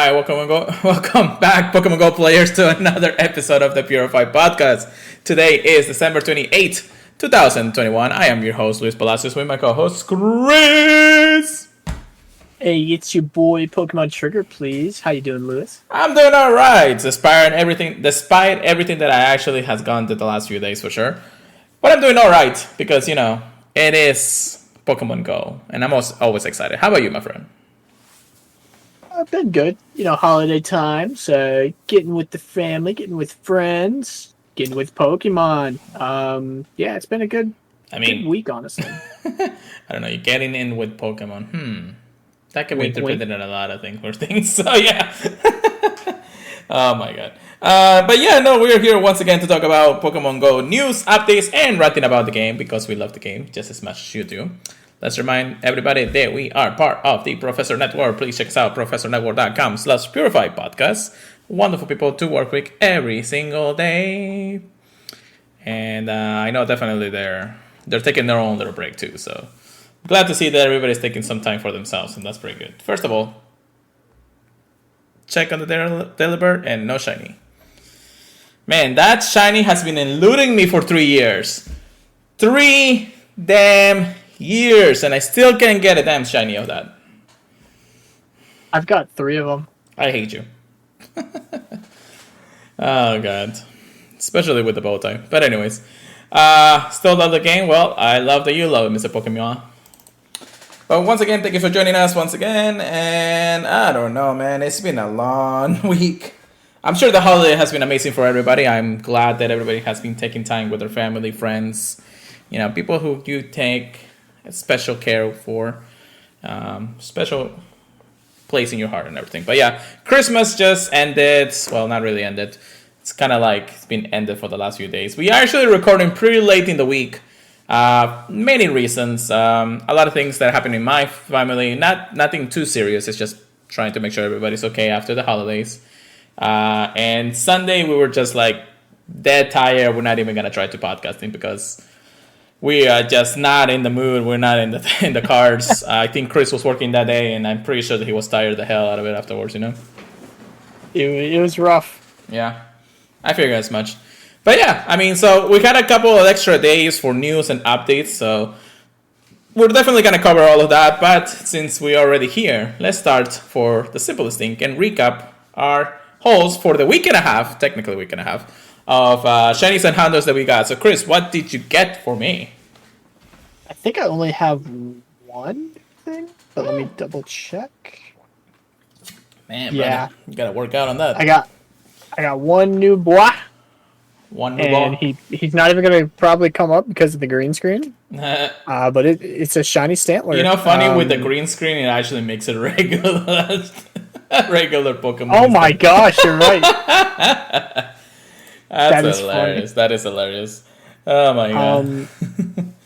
Hi, welcome back, Pokemon Go players, to another episode of the Purified podcast. Today is December 28th, 2021. I am your host, Luis Palacios, with my co-host, Chris. Hey, it's your boy, Pokemon Trigger, please. How you doing, Luis? I'm doing all right, despite everything that I actually has gone to the last few days, for sure. But I'm doing all right, because, it is Pokemon Go, and I'm always excited. How about you, my friend? I've been good. Holiday time, so getting with the family, getting with friends, getting with Pokemon. Yeah, it's been a good week, honestly. I don't know, you're getting in with Pokemon. That can be interpreted in a lot of things. So, yeah. Oh, my God. But, yeah, no, we're here once again to talk about Pokemon Go news, updates, and ranting about the game, because we love the game just as much as you do. Let's remind everybody that we are part of the Professor Network. Please check us out, professornetwork.com/Purified podcast. Wonderful people to work with every single day. And I know definitely they're taking their own little break too. So glad to see that everybody's taking some time for themselves, and that's pretty good. First of all, check on the Delibird and no shiny. Man, that shiny has been eluding me for 3 years. 3 damn years, and I still can't get a damn shiny of that. I've got 3 of them. I hate you. Oh, God. Especially with the bow tie. But anyways. Still love the game. Well, I love that you love it, Mr. Pokemon. But once again, thank you for joining us once again. And I don't know, man. It's been a long week. I'm sure the holiday has been amazing for everybody. I'm glad that everybody has been taking time with their family, friends. People who you take special care for, special place in your heart and everything. But yeah, Christmas just ended. Well, not really ended. It's kind of like it's been ended for the last few days. We are actually recording pretty late in the week. Many reasons. A lot of things that happened in my family. Nothing too serious. It's just trying to make sure everybody's okay after the holidays. And Sunday we were just like dead tired. We're not even gonna try to podcasting because we are just not in the mood. We're not in the cards. I think Chris was working that day, and I'm pretty sure that he was tired the hell out of it afterwards, It was rough. Yeah, I figured as much. But yeah, so we had a couple of extra days for news and updates, so we're definitely going to cover all of that. But since we're already here, let's start for the simplest thing and recap our hauls for the week and a half, technically week and a half, of shinies and hondos that we got. So Chris, what did you get for me? I think I only have one thing, but let me double check. Man, yeah, brother, you gotta work out on that. I got one new boy. One new boy. And he's not even gonna probably come up because of the green screen. But it's a shiny Stantler. Funny with the green screen, it actually makes it regular. Regular Pokemon. Oh my gosh, you're right. That's hilarious. Funny. That is hilarious. Oh my god.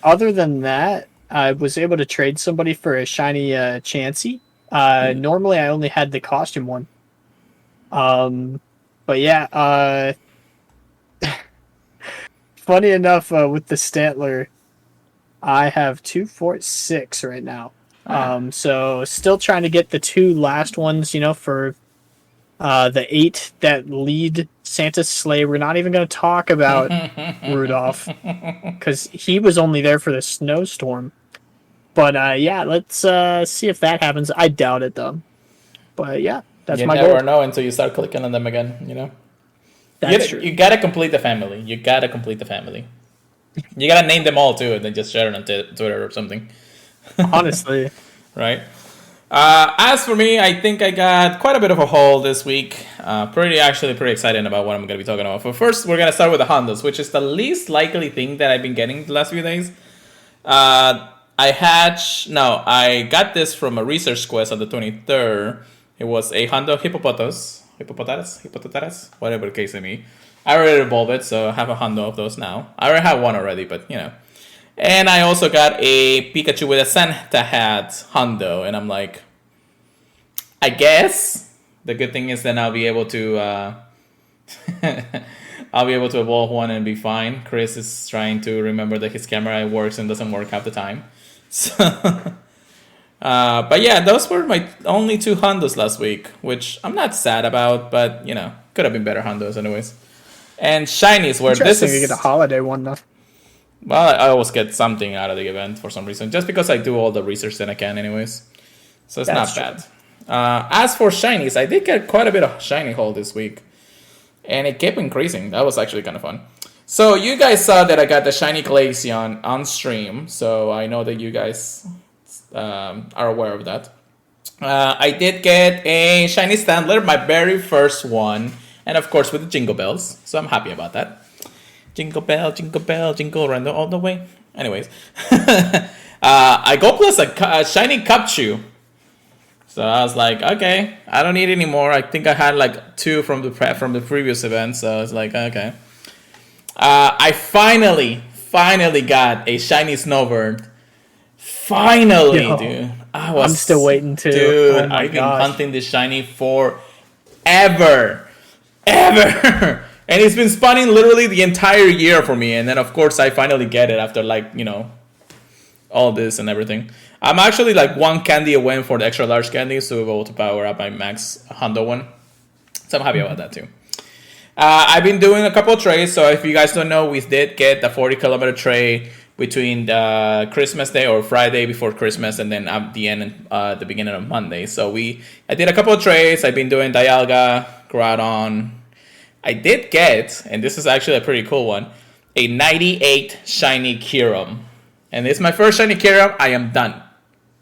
Other than that, I was able to trade somebody for a shiny Chansey. Normally I only had the costume one. But yeah, funny enough, with the Stantler, I have 2, 4, 6 right now. So still trying to get the 2 last ones, for the 8 that lead Santa's sleigh. We're not even going to talk about Rudolph because he was only there for the snowstorm. But yeah, let's see if that happens. I doubt it though. But yeah, that's my goal. You never know until you start clicking on them again. That's true. You gotta complete the family. You gotta name them all too, and then just share it on Twitter or something. Honestly. Right. As for me, I think I got quite a bit of a haul this week. Pretty excited about what I'm going to be talking about. But first, we're going to start with the Hondas, which is the least likely thing that I've been getting the last few days. I got this from a research quest on the 23rd. It was a Hondo Hippopotamus, whatever the case may be. I already evolved it, so I have a Hondo of those now. I already have one already, but And I also got a Pikachu with a Santa hat Hondo, and I'm like, I guess the good thing is then I'll be able to evolve one and be fine. Chris is trying to remember that his camera works and doesn't work half the time, so But yeah, those were my only two Hondos last week, which I'm not sad about, but could have been better Hondos anyways. And shinies, where this Interesting is. to get a holiday one though. Well, I always get something out of the event for some reason, just because I do all the research that I can anyways. So it's That's not bad. As for shinies, I did get quite a bit of shiny haul this week. And it kept increasing. That was actually kind of fun. So you guys saw that I got the shiny Glaceon on stream. So I know that you guys are aware of that. I did get a shiny Standler, my very first one. And of course with the jingle bells. So I'm happy about that. Jingle bell, jingle around all the way. Anyways. I go plus a shiny Cupchew. So I was like, okay, I don't need any more. I think I had like 2 from the previous event. So I was like, okay. I finally got a shiny Snowbird. Finally, Yo, dude. I'm still waiting too. Dude, Oh my I've been gosh. hunting this shiny for ever. And it's been spawning literally the entire year for me. And then, of course, I finally get it after, like, all this and everything. I'm actually, like, 1 candy away for the extra large candy, so we'll be able to power up my max Hondo one. So I'm happy about that, too. I've been doing a couple of trades, so if you guys don't know, we did get the 40-kilometer trade between Christmas Day or Friday before Christmas, and then at the beginning of Monday. So I did a couple of trades. I've been doing Dialga, Groudon. I did get, and this is actually a pretty cool one, a 98 shiny Kyurem. And it's my first shiny Kyurem. I am done.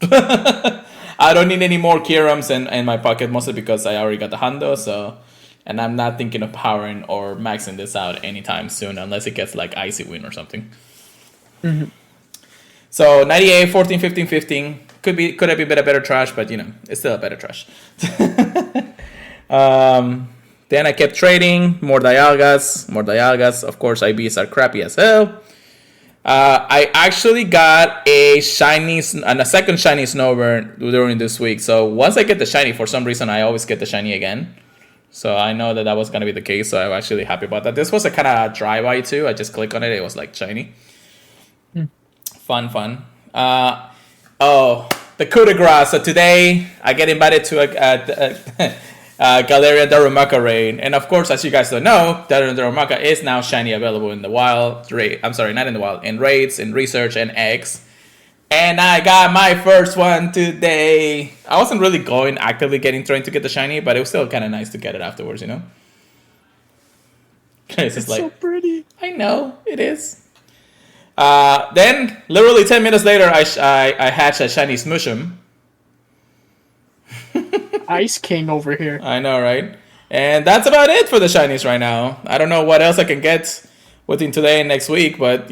I don't need any more Kyurems in my pocket, mostly because I already got the Hondo, so... And I'm not thinking of powering or maxing this out anytime soon, unless it gets like Icy Wind or something. Mm-hmm. So 98, 14, 15, 15. Could have been a better trash, but it's still a better trash. Then I kept trading, more Dialgas. Of course, IBs are crappy as hell. I actually got a second shiny Snowbird during this week. So once I get the shiny, for some reason, I always get the shiny again. So I know that was going to be the case, so I'm actually happy about that. This was a kind of drive-by too. I just clicked on it. It was like shiny. Fun. The coup de grace. So today, I get invited to a Galarian Darumaka raid. And of course, as you guys don't know, Darumaka is now shiny available in the wild. I'm sorry, not in the wild. In raids, in research, and eggs. And I got my first one today. I wasn't really actively trying to get the shiny, but it was still kind of nice to get it afterwards, It's like, so pretty. I know, it is. Then, literally 10 minutes later, I hatched a shiny Smushum. Ice King over here. I know, right? And that's about it for the shinies right now. I don't know what else I can get within today and next week, but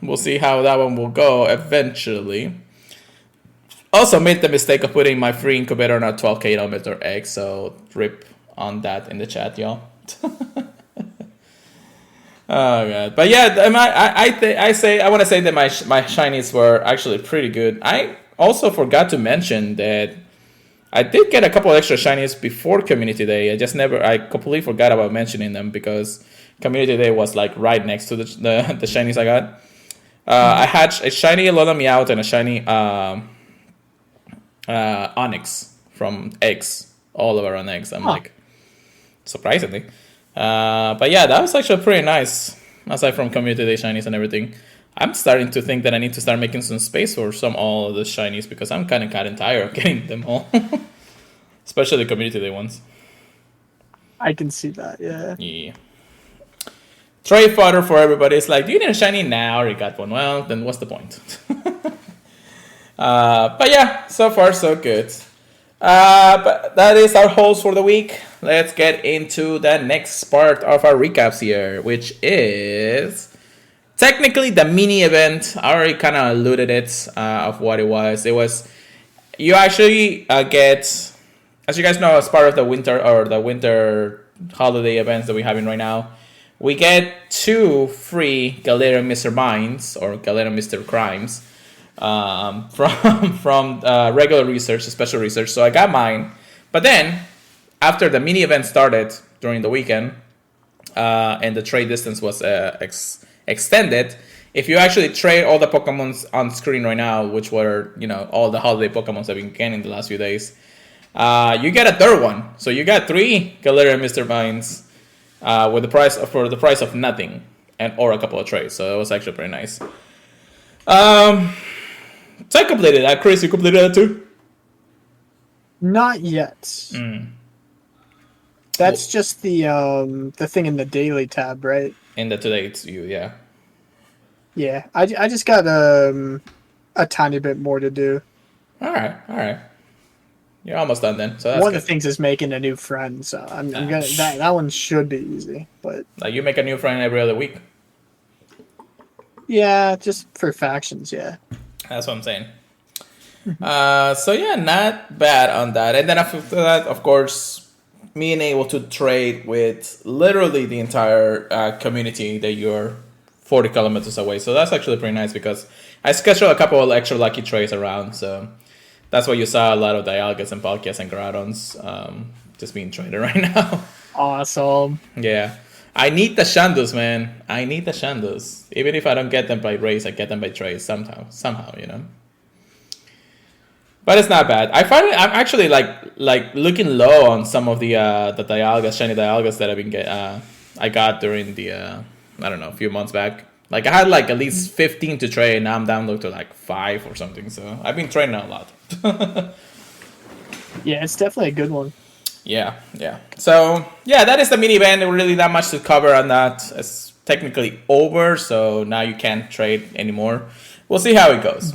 we'll see how that one will go eventually. Also made the mistake of putting my free incubator on a 12 kilometer egg, so rip on that in the chat, y'all. Oh god, but yeah, I want to say that my shinies were actually pretty good. I also forgot to mention that I did get a couple extra shinies before Community Day. I completely forgot about mentioning them because Community Day was like right next to the shinies I got. I hatched a shiny Alola Meowth and a shiny Onyx from eggs, all of our own eggs. I'm like, surprisingly. But yeah, that was actually pretty nice. Aside from Community Day shinies and everything, I'm starting to think that I need to start making some space for all of the shinies because I'm kind of tired of getting them all, especially the Community Day ones. I can see that. Yeah. Yeah. Trade fodder for everybody. It's like, do you need a shiny now? Or you got one? Well, then what's the point? But yeah, so far so good. But that is our hauls for the week. Let's get into the next part of our recaps here, which is technically the mini event. I already kind of alluded it of what it was. It was, you actually get, as you guys know, as part of the winter holiday events that we're having right now, we get 2 free Galarian Mr. Minds or Galarian Mr. Crimes from regular research, special research. So I got mine. But then, after the mini event started during the weekend, and the trade distance was extended, if you actually trade all the Pokemons on screen right now, which were, all the holiday Pokemons I've been getting the last few days, you get a third one. So you got 3 Galarian Mr. Vines for the price of nothing, or a couple of trades. So it was actually pretty nice. So I completed that. Chris, you completed that too? Not yet. That's just the thing in the daily tab, right? In the today it's you, yeah. Yeah, I just got a tiny bit more to do. All right. You're almost done then. So that's one good. of the things is making a new friend, so I'm gonna that one should be easy. But like you make a new friend every other week. Yeah, just for factions, yeah. That's what I'm saying. So yeah, not bad on that. And then after that, of course, being able to trade with literally the entire community that you're 40 kilometers away. So that's actually pretty nice because I scheduled a couple of extra lucky trades around. So that's why you saw a lot of Dialgas and Palkias and Groudons just being traded right now. Awesome. Yeah. I need the Shandus, man. I need the Shandus. Even if I don't get them by race, I get them by trade somehow, But it's not bad. I find I'm actually like looking low on some of the Dialgas, shiny Dialgas that I got during the I don't know, a few months back. Like I had like at least 15 to trade, and now I'm down to like 5 or something. So I've been trading a lot. Yeah, it's definitely a good one. Yeah. So yeah, that is the mini event. Really, not much to cover on that. It's technically over, so now you can't trade anymore. We'll see how it goes.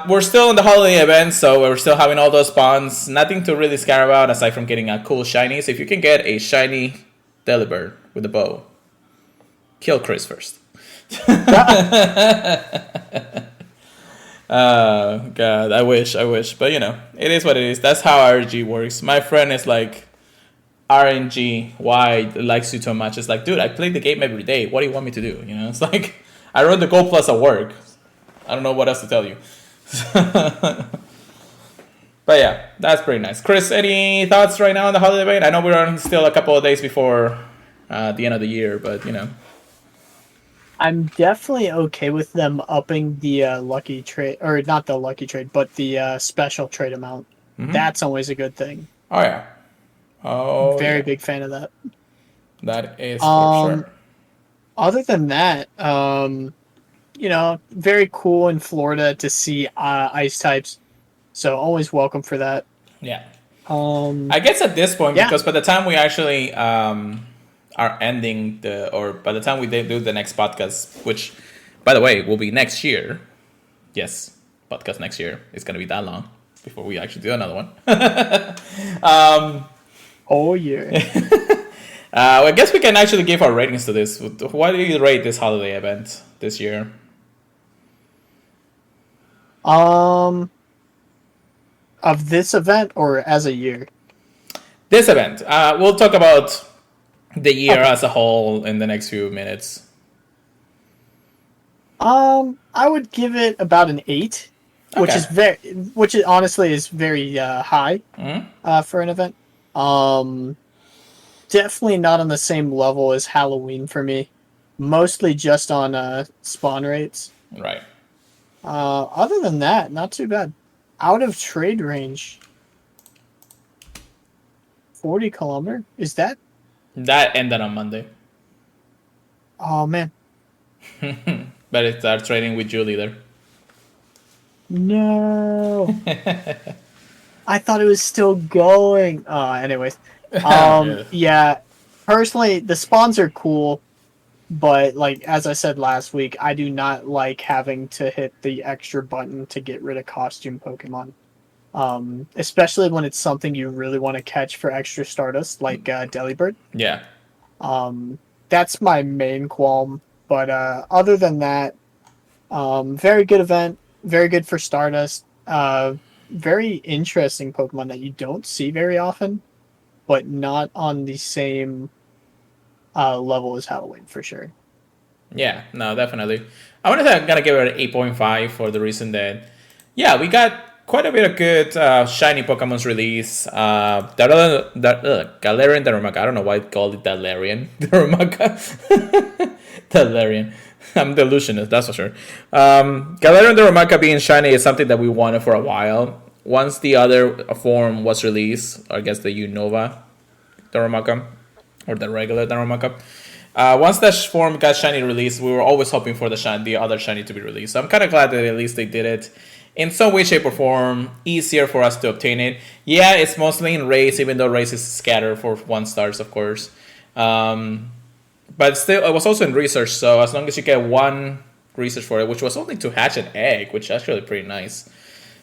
We're still in the holiday event, so we're still having all those spawns. Nothing to really scare about aside from getting a cool shiny. So if you can get a shiny Delibird with a bow, kill Chris first. God, I wish. But it is what it is. That's how RNG works. My friend is like, RNG, why likes you so much? It's like, dude, I play the game every day. What do you want me to do? It's like, I run the Gold Plus at work. I don't know what else to tell you. But yeah, that's pretty nice. Chris, any thoughts right now on the holiday event? I know we're still a couple of days before the end of the year, but I'm definitely okay with them upping the lucky trade, or not the lucky trade, but the special trade amount. Mm-hmm. That's always a good thing. Oh yeah. Oh, very big fan of that. That is for sure. Other than that, very cool in Florida to see ice types. So always welcome for that. Yeah. I guess at this point, because by the time we actually are ending by the time we do the next podcast, which, by the way, will be next year. Yes, podcast next year. It's going to be that long before we actually do another one. Oh, yeah. I guess we can actually give our ratings to this. Why do you rate this holiday event this year? Of this event or as a year? This event. We'll talk about the year as a whole in the next few minutes. I would give it about an 8, which honestly is very high for an event. Definitely not on the same level as Halloween for me. Mostly just on spawn rates. Right. Other than that, not too bad. Out of trade range. 40 kilometer? Is that? That ended on Monday. Oh, man. But it started trading with Julie there. No. I thought it was still going. Anyways. Yeah. Personally, the spawns are cool. But, as I said last week, I do not like having to hit the extra button to get rid of costume Pokemon. Especially when it's something you really want to catch for extra Stardust, like Delibird. Yeah. That's my main qualm. But other than that, very good event. Very good for Stardust. Very interesting Pokemon that you don't see very often, but not on the same level as Halloween for sure. Yeah, no, definitely. I want to say I'm going to give it an 8.5 for the reason that, we got quite a bit of good shiny Pokemon's release. Galarian Darumaka. I don't know why I called it Dalarian. Darumaka. Dalarian. I'm the illusionist, that's for sure. Galarian Darumaka being shiny is something that we wanted for a while. Once the other form was released, I guess the Unova Darumaka, or the regular Darumaka. Once that form got shiny released, we were always hoping for the other shiny to be released. So I'm kind of glad that at least they did it. In some way, shape, or form, easier for us to obtain it. Yeah, it's mostly in race, even though race is scattered for 1 stars, of course. But still, it was also in research, so as long as you get 1 research for it, which was only to hatch an egg, which is actually pretty nice.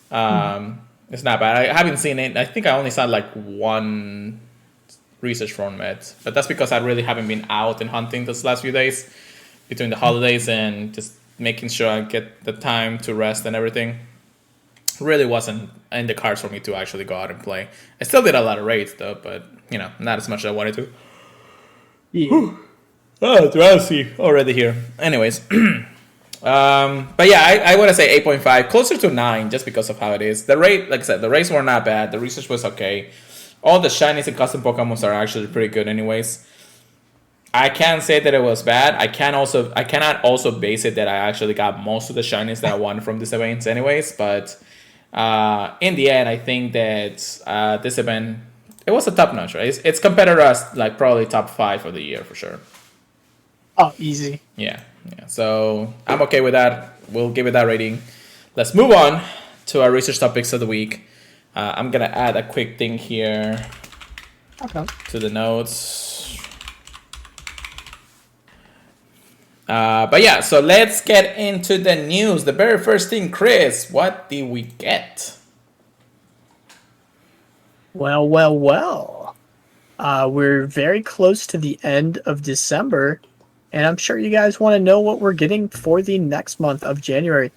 It's not bad. I haven't seen it. I think I only saw like 1 research from it. But that's because I really haven't been out and hunting this last few days between the holidays and just making sure I get the time to rest and everything. Really wasn't in the cards for me to actually go out and play. I still did a lot of raids though, but not as much as I wanted to. Yeah. Oh, drowsy already here. Anyways, but yeah, I want to say 8.5, closer to 9, just because of how it is. The rate, like I said, the rates were not bad. The research was okay. All the shinies and custom Pokemon are actually pretty good, anyways. I can't say that it was bad. I cannot also base it that I actually got most of the shinies that I wanted from this event, anyways. But in the end, I think that this event, it was a top notch, right? It's compared to us, like probably top 5 for the year for sure. Oh, easy. Yeah. So I'm okay with that. We'll give it that rating. Let's move on to our research topics of the week. I'm gonna add a quick thing here to the notes. But yeah, so let's get into the news. The very first thing, Chris, what did we get? Well. We're very close to the end of December, and I'm sure you guys want to know what we're getting for the next month of January.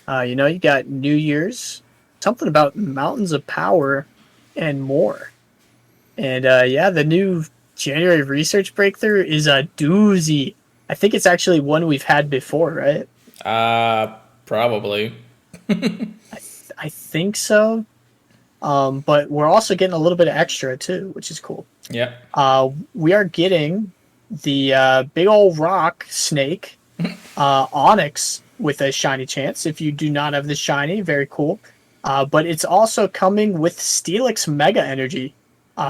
You got New Year's, something about Mountains of Power, and more. And the new January research breakthrough is a doozy. I think it's actually one we've had before, right? Probably. I think so. But we're also getting a little bit of extra too, which is cool. Yeah. We are getting the big old rock snake, Onyx, with a shiny chance. If you do not have the shiny, very cool. But it's also coming with Steelix Mega Energy,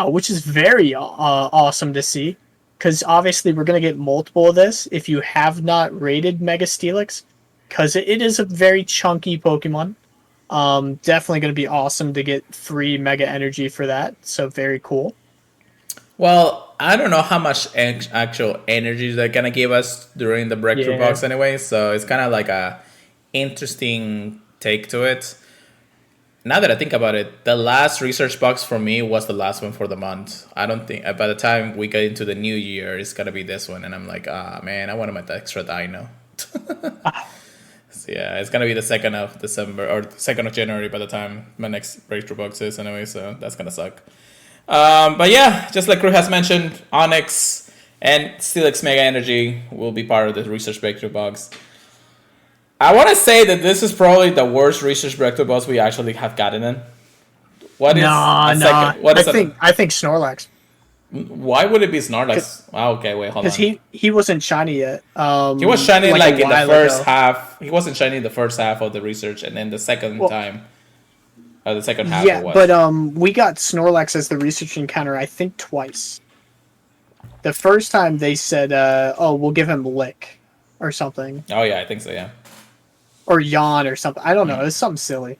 which is very awesome to see. Because obviously we're going to get multiple of this if you have not rated Mega Steelix. Because it is a very chunky Pokemon. Definitely going to be awesome to get 3 Mega Energy for that. So very cool. Well, I don't know how much actual energy they're going to give us during the breakthrough box anyway. So it's kind of like a interesting take to it. Now that I think about it, the last research box for me was the last one for the month. I don't think by the time we get into the new year, it's gonna be this one, and I'm like, man, I want my extra dino. So yeah, it's gonna be the 2nd of December or 2nd of January by the time my next breakthrough box is anyway. So that's gonna suck. But yeah, just like Crew has mentioned, Onyx and Steelix Mega Energy will be part of the research breakthrough box. I want to say that this is probably the worst research breakthrough boss we actually have gotten in. What is I think Snorlax. Why would it be Snorlax? Okay, wait, hold on. Because he wasn't shiny yet. He was shiny like in the first half. He wasn't shiny in the first half of the research, and then the second time, the second half. Yeah, but we got Snorlax as the research encounter, I think, twice. The first time they said, we'll give him Lick or something. Oh yeah, I think so. Yeah. Or Yawn or something. I don't know. It's something silly.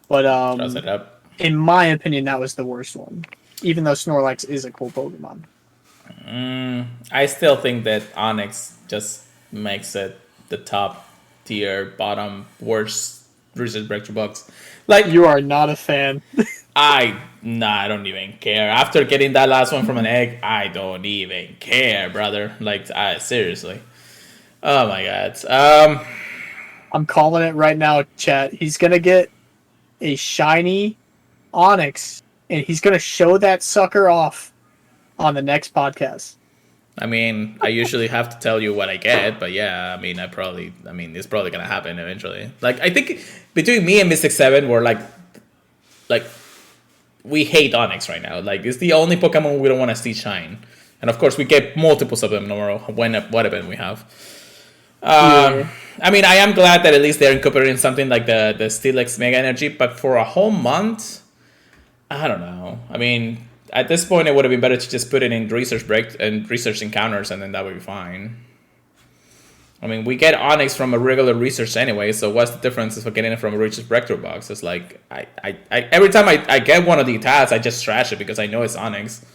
But in my opinion, that was the worst one. Even though Snorlax is a cool Pokemon. I still think that Onyx just makes it the top tier, bottom, worst research breakthrough box. Like, you are not a fan. I don't even care. After getting that last one from an egg, I don't even care, brother. Like, seriously. Oh my god. I'm calling it right now, chat. He's going to get a shiny Onyx, and he's going to show that sucker off on the next podcast. I mean, I usually have to tell you what I get, but yeah, I mean, it's probably going to happen eventually. Like, I think between me and Mystic 7, we're like, we hate Onyx right now. Like, it's the only Pokemon we don't want to see shine. And of course, we get multiples of them no matter what event we have. Um, Yeah. I mean, I am glad that at least they're incorporating something like the Steelix Mega Energy, but for a whole month, I don't know. I mean, at this point, it would have been better to just put it in research break and research encounters, and then that would be fine. I mean, we get Onyx from a regular research anyway, so what's the difference if we're getting it from a research breakthrough box? It's like, I every time I get one of the tats, I just trash it because I know it's Onyx.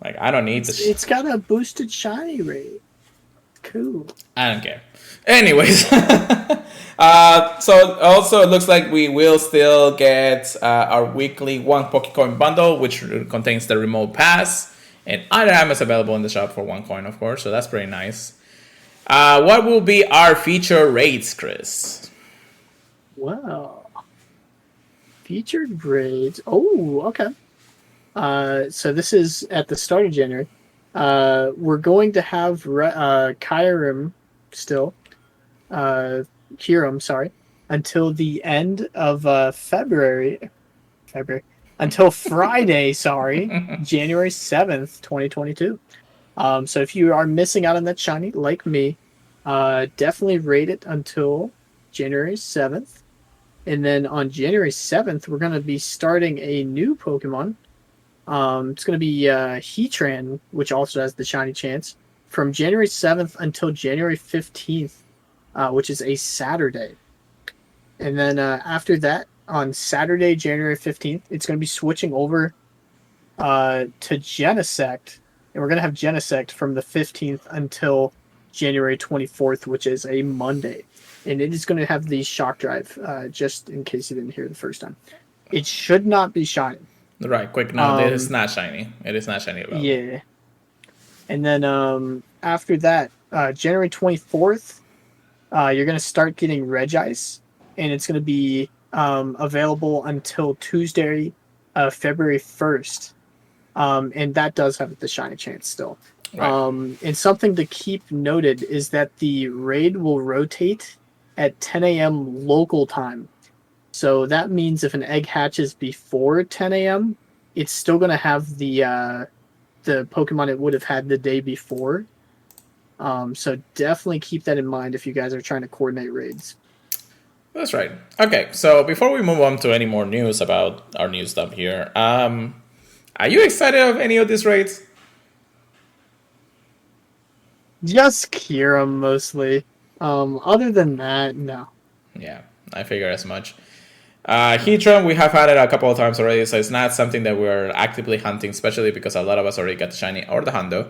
Like, I don't need the. It's got a boosted shiny rate. Cool. I don't care. Anyways, so also it looks like we will still get our weekly one Pokecoin bundle, which contains the remote pass and other items available in the shop for 1 coin, of course. So that's pretty nice. What will be our feature rates, Chris? Wow. Featured raids. Oh, okay. So this is at the start of January. We're going to have Kyurem still. Kyurem, sorry, until the end of February. Until Friday, sorry, January 7th, 2022. So if you are missing out on that shiny, like me, definitely rate it until January 7th. And then on January 7th, we're going to be starting a new Pokemon. It's going to be Heatran, which also has the shiny chance, from January 7th until January 15th, which is a Saturday. And then after that, on Saturday, January 15th, it's going to be switching over to Genesect. And we're going to have Genesect from the 15th until January 24th, which is a Monday. And it is going to have the Shock Drive, just in case you didn't hear the first time. It should not be shiny. Right, quick note, it is not shiny. It is not shiny at all. Yeah. And then after that, January 24th, you're going to start getting Regice. And it's going to be available until Tuesday, February 1st. And that does have the shiny chance still. Right. And something to keep noted is that the raid will rotate at 10 a.m. local time. So that means if an egg hatches before 10 a.m., it's still going to have the Pokemon it would have had the day before. So definitely keep that in mind if you guys are trying to coordinate raids. That's right. Okay, so before we move on to any more news about our new stuff here, are you excited of any of these raids? Just Kyurem mostly. Other than that, no. Yeah, I figure as much. Heatran, we have had it a couple of times already, so it's not something that we're actively hunting, especially because a lot of us already got the shiny or the Hundo.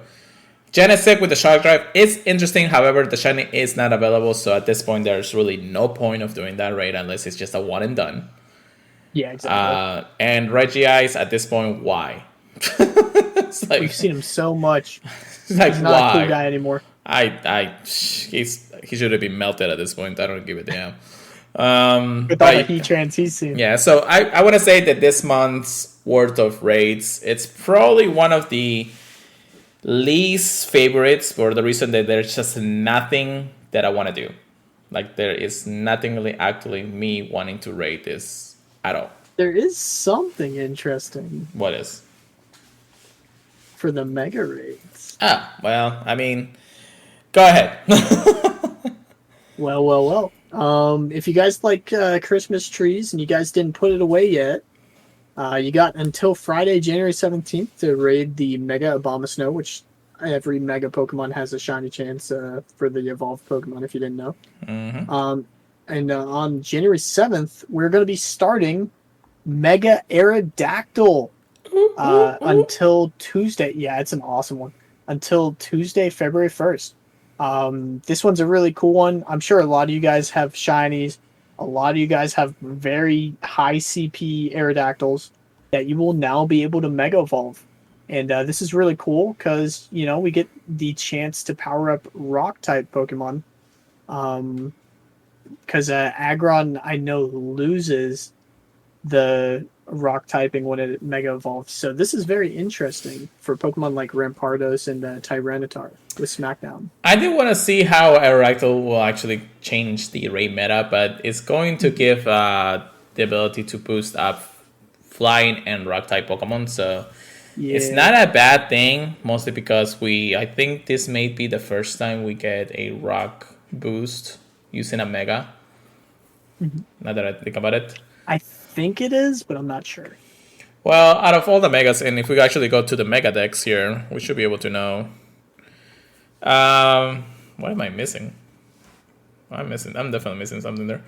Genesect with the Shock Drive is interesting, however, the shiny is not available, so at this point there's really no point of doing that raid unless it's just a one and done. Yeah, exactly. And Regice, at this point, why? It's like, we've seen him so much. Like, he's not why? a cool guy anymore. He should have been melted at this point. I don't give a damn. With all the Heatrans he's seen. Yeah, so I want to say that this month's worth of raids, it's probably one of the least favorites for the reason that there's just nothing that I want to do. Like, there is nothing really actually me wanting to raid this at all. There is something interesting. What is? For the mega raids. Well, I mean, go ahead. Well. If you guys like Christmas trees and you guys didn't put it away yet, you got until Friday, January 17th to raid the Mega Abomasnow, which every Mega Pokemon has a shiny chance for the evolved Pokemon, if you didn't know. Mm-hmm. And on January 7th, we're going to be starting Mega Aerodactyl until Tuesday. Yeah, it's an awesome one. Until Tuesday, February 1st. This one's a really cool one. I'm sure a lot of you guys have shinies. A lot of you guys have very high CP Aerodactyls that you will now be able to Mega Evolve. And this is really cool because, you know, we get the chance to power up Rock-type Pokemon. Because Aggron, I know, loses the rock typing when it Mega Evolves. So this is very interesting for Pokemon like Rampardos and Tyranitar with Smackdown. I do want to see how Aerodactyl will actually change the raid meta, but it's going to give the ability to boost up flying and rock type Pokemon. So it's not a bad thing, mostly because I think this may be the first time we get a rock boost using a Mega. Now that I think about it. I think it is, but I'm not sure. Well, out of all the Megas, and if we actually go to the Mega decks here, we should be able to know. What am I missing? I'm definitely missing something there.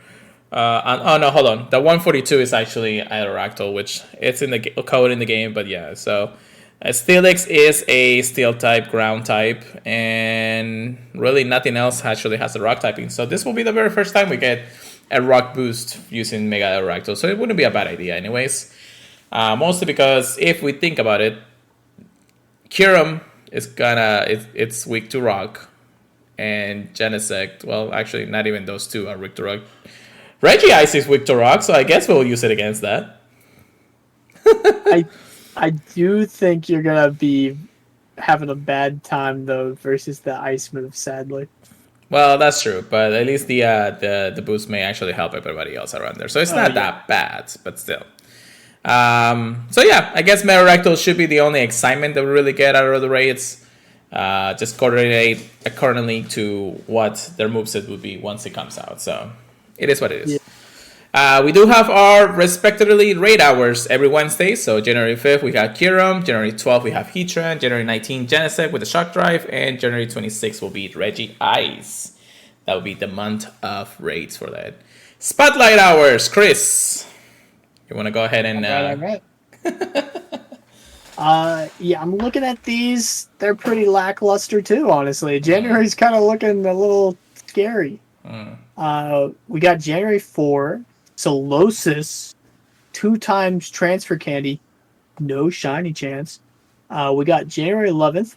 Oh no, hold on. The 142 is actually Aerodactyl, which it's in the code in the game, but yeah. So, Steelix is a Steel type, Ground type, and really nothing else actually has a Rock typing. So this will be the very first time we get a Rock boost using Mega Aerodactyl. So it wouldn't be a bad idea, anyways. Mostly because if we think about it, Kyurem is it's weak to Rock, and Genesect, well, actually, not even those two are weak to Rock. Regice is weak to Rock, so I guess we'll use it against that. I do think you're gonna be having a bad time though versus the ice move, sadly. Well, that's true, but at least the boost may actually help everybody else around there, so it's not that bad, but still. So yeah, I guess Megarectal should be the only excitement that we really get out of the raids. Just coordinate accordingly to what their moveset would be once it comes out. So it is what it is. Yeah. We do have our respectively raid hours every Wednesday. So January 5th we have Kyurem, January 12th we have Heatran, January 19th Genesect with the Shock Drive, and January 26th will be Regice. That will be the month of raids for that. Spotlight hours, Chris. You want to go ahead and... All right. Yeah, I'm looking at these. They're pretty lackluster too, honestly. January's kind of looking a little scary. We got January 4, Solosis, 2 times Transfer Candy, no shiny chance. We got January 11th,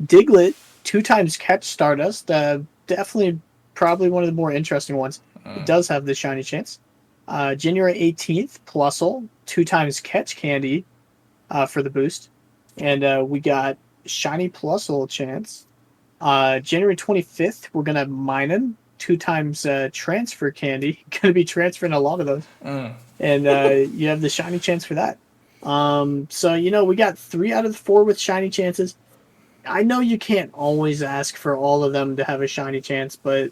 Diglett, 2 times Catch Stardust. Definitely probably one of the more interesting ones. It does have the shiny chance. January 18th, Plusle, 2 times Catch Candy for the boost. And we got Shiny Plusle chance. January 25th, we're going to have Minun, 2 times Transfer Candy. Going to be transferring a lot of those. And you have the shiny chance for that. So, we got 3 out of the 4 with shiny chances. I know you can't always ask for all of them to have a shiny chance, but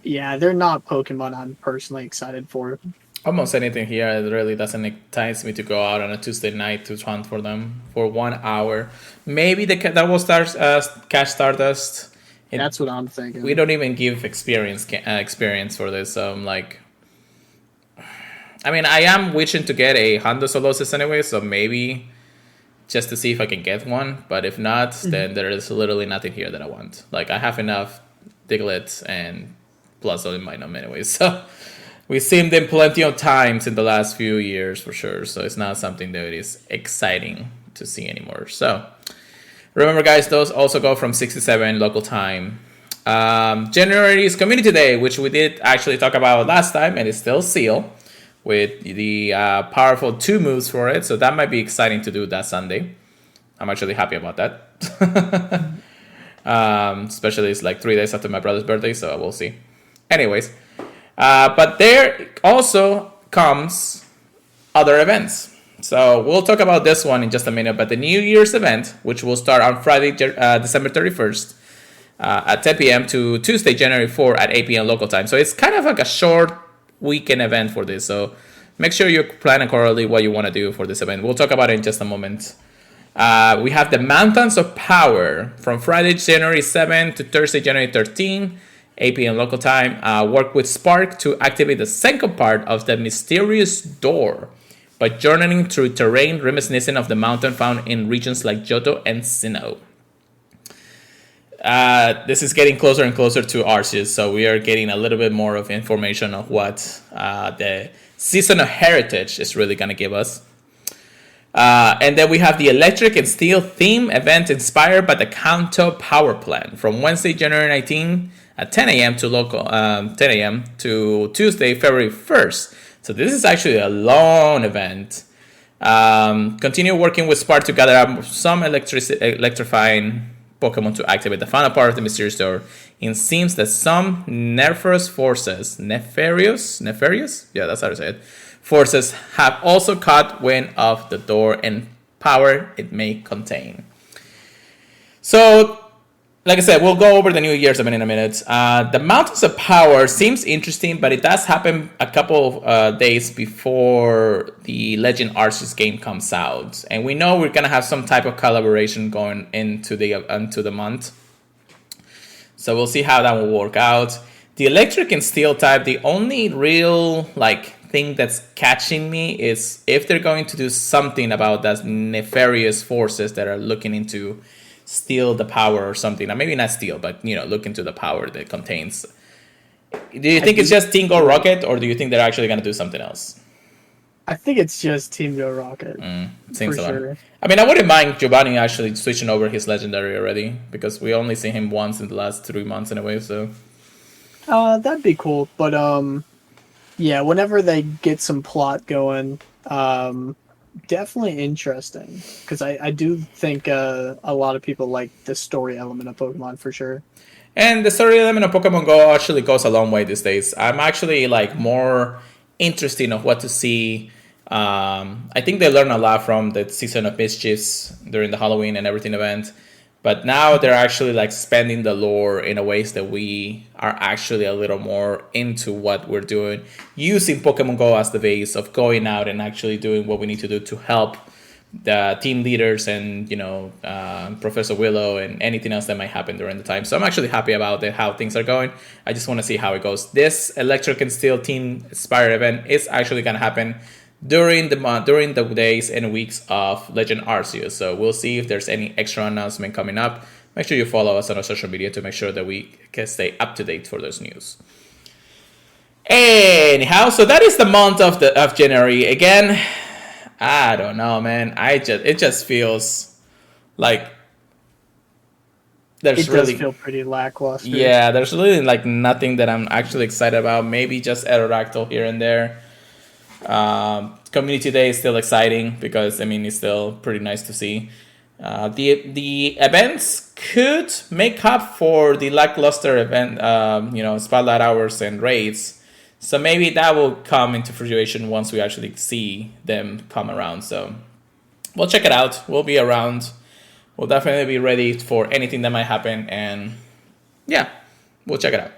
yeah, they're not Pokemon I'm personally excited for. Almost anything here, it really doesn't entice me to go out on a Tuesday night to hunt for them for 1 hour. Maybe that will start Catch Stardust. That's what I'm thinking. We don't even give experience for this, so I'm like... I mean, I am wishing to get a Hondo Solosis anyway, so maybe just to see if I can get one. But if not, then there is literally nothing here that I want. Like, I have enough Diglett and Plusle in my name anyway, so... We've seen them plenty of times in the last few years for sure, so it's not something that is exciting to see anymore. So remember, guys, those also go from 6 to 7 local time. January is Community Day, which we did actually talk about last time, and it's still sealed with the powerful 2 moves for it, so that might be exciting to do that Sunday. I'm actually happy about that. Especially it's like 3 days after my brother's birthday, so we'll see. Anyways. But there also comes other events. So we'll talk about this one in just a minute. But the New Year's event, which will start on Friday, December 31st at 10 p.m. to Tuesday, January 4 at 8 p.m. local time. So it's kind of like a short weekend event for this. So make sure you plan accordingly what you want to do for this event. We'll talk about it in just a moment. We have the Mountains of Power from Friday, January 7 to Thursday, January 13. 8 p.m. local time. Work with Spark to activate the second part of the Mysterious Door by journeying through terrain reminiscent of the mountain found in regions like Johto and Sinnoh. This is getting closer and closer to Arceus, so we are getting a little bit more of information of what the Season of Heritage is really going to give us. And then we have the Electric and Steel theme event inspired by the Kanto Power Plant from Wednesday, January 19 at 10 a.m. to local 10 a.m. to Tuesday, February 1st. So this is actually a long event. Continue working with Spark to gather up some electrifying Pokemon to activate the final part of the Mysterious Door. It seems that some nefarious forces, nefarious? Yeah, that's how to say it. Forces have also caught wind of the door and power it may contain. So like I said, we'll go over the New Year's event in a minute. The Mountains of Power seems interesting, but it does happen a couple of days before the Legend Arceus game comes out, and we know we're gonna have some type of collaboration going into the month. So we'll see how that will work out. The Electric and Steel type, the only real thing that's catching me is if they're going to do something about that nefarious forces that are looking into steal the power or something. Or maybe not steal, but look into the power that contains. Do you think it's just Team Go Rocket, or do you think they're actually going to do something else? I think it's just Team Go Rocket. Seems a lot. Sure. I mean, I wouldn't mind Giovanni actually switching over his legendary already, because we only see him once in the last 3 months anyway. So that'd be cool. But yeah, whenever they get some plot going, definitely interesting, because I do think a lot of people like the story element of Pokemon for sure. And the story element of Pokemon Go actually goes a long way these days. I'm actually more interested of what to see. I think they learned a lot from the Season of Mischiefs during the Halloween and everything event. But now they're actually expanding the lore in a ways that we are actually a little more into what we're doing, using Pokemon Go as the base of going out and actually doing what we need to do to help the team leaders and Professor Willow and anything else that might happen during the time. So I'm actually happy about how things are going. I just want to see how it goes. This Electric and Steel Team Spire event is actually going to happen during the days and weeks of Legend Arceus. So we'll see if there's any extra announcement coming up. Make sure you follow us on our social media to make sure that we can stay up to date for those news. Anyhow, so that is the month of January. Again, I don't know, man. It just feels like it does feel pretty lackluster. Yeah, there's really nothing that I'm actually excited about. Maybe just Aerodactyl here and there. Community Day is still exciting because it's still pretty nice to see. The events could make up for the lackluster event, spotlight hours and raids. So maybe that will come into fruition once we actually see them come around. So we'll check it out. We'll be around. We'll definitely be ready for anything that might happen. And yeah, we'll check it out.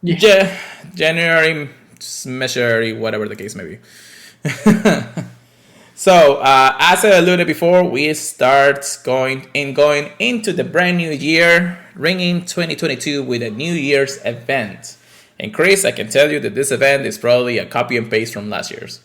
Yeah. January, whatever the case may be. So as I alluded before, we start going into the brand new year, ringing 2022 with a New Year's event. And Chris, I can tell you that this event is probably a copy and paste from last year's.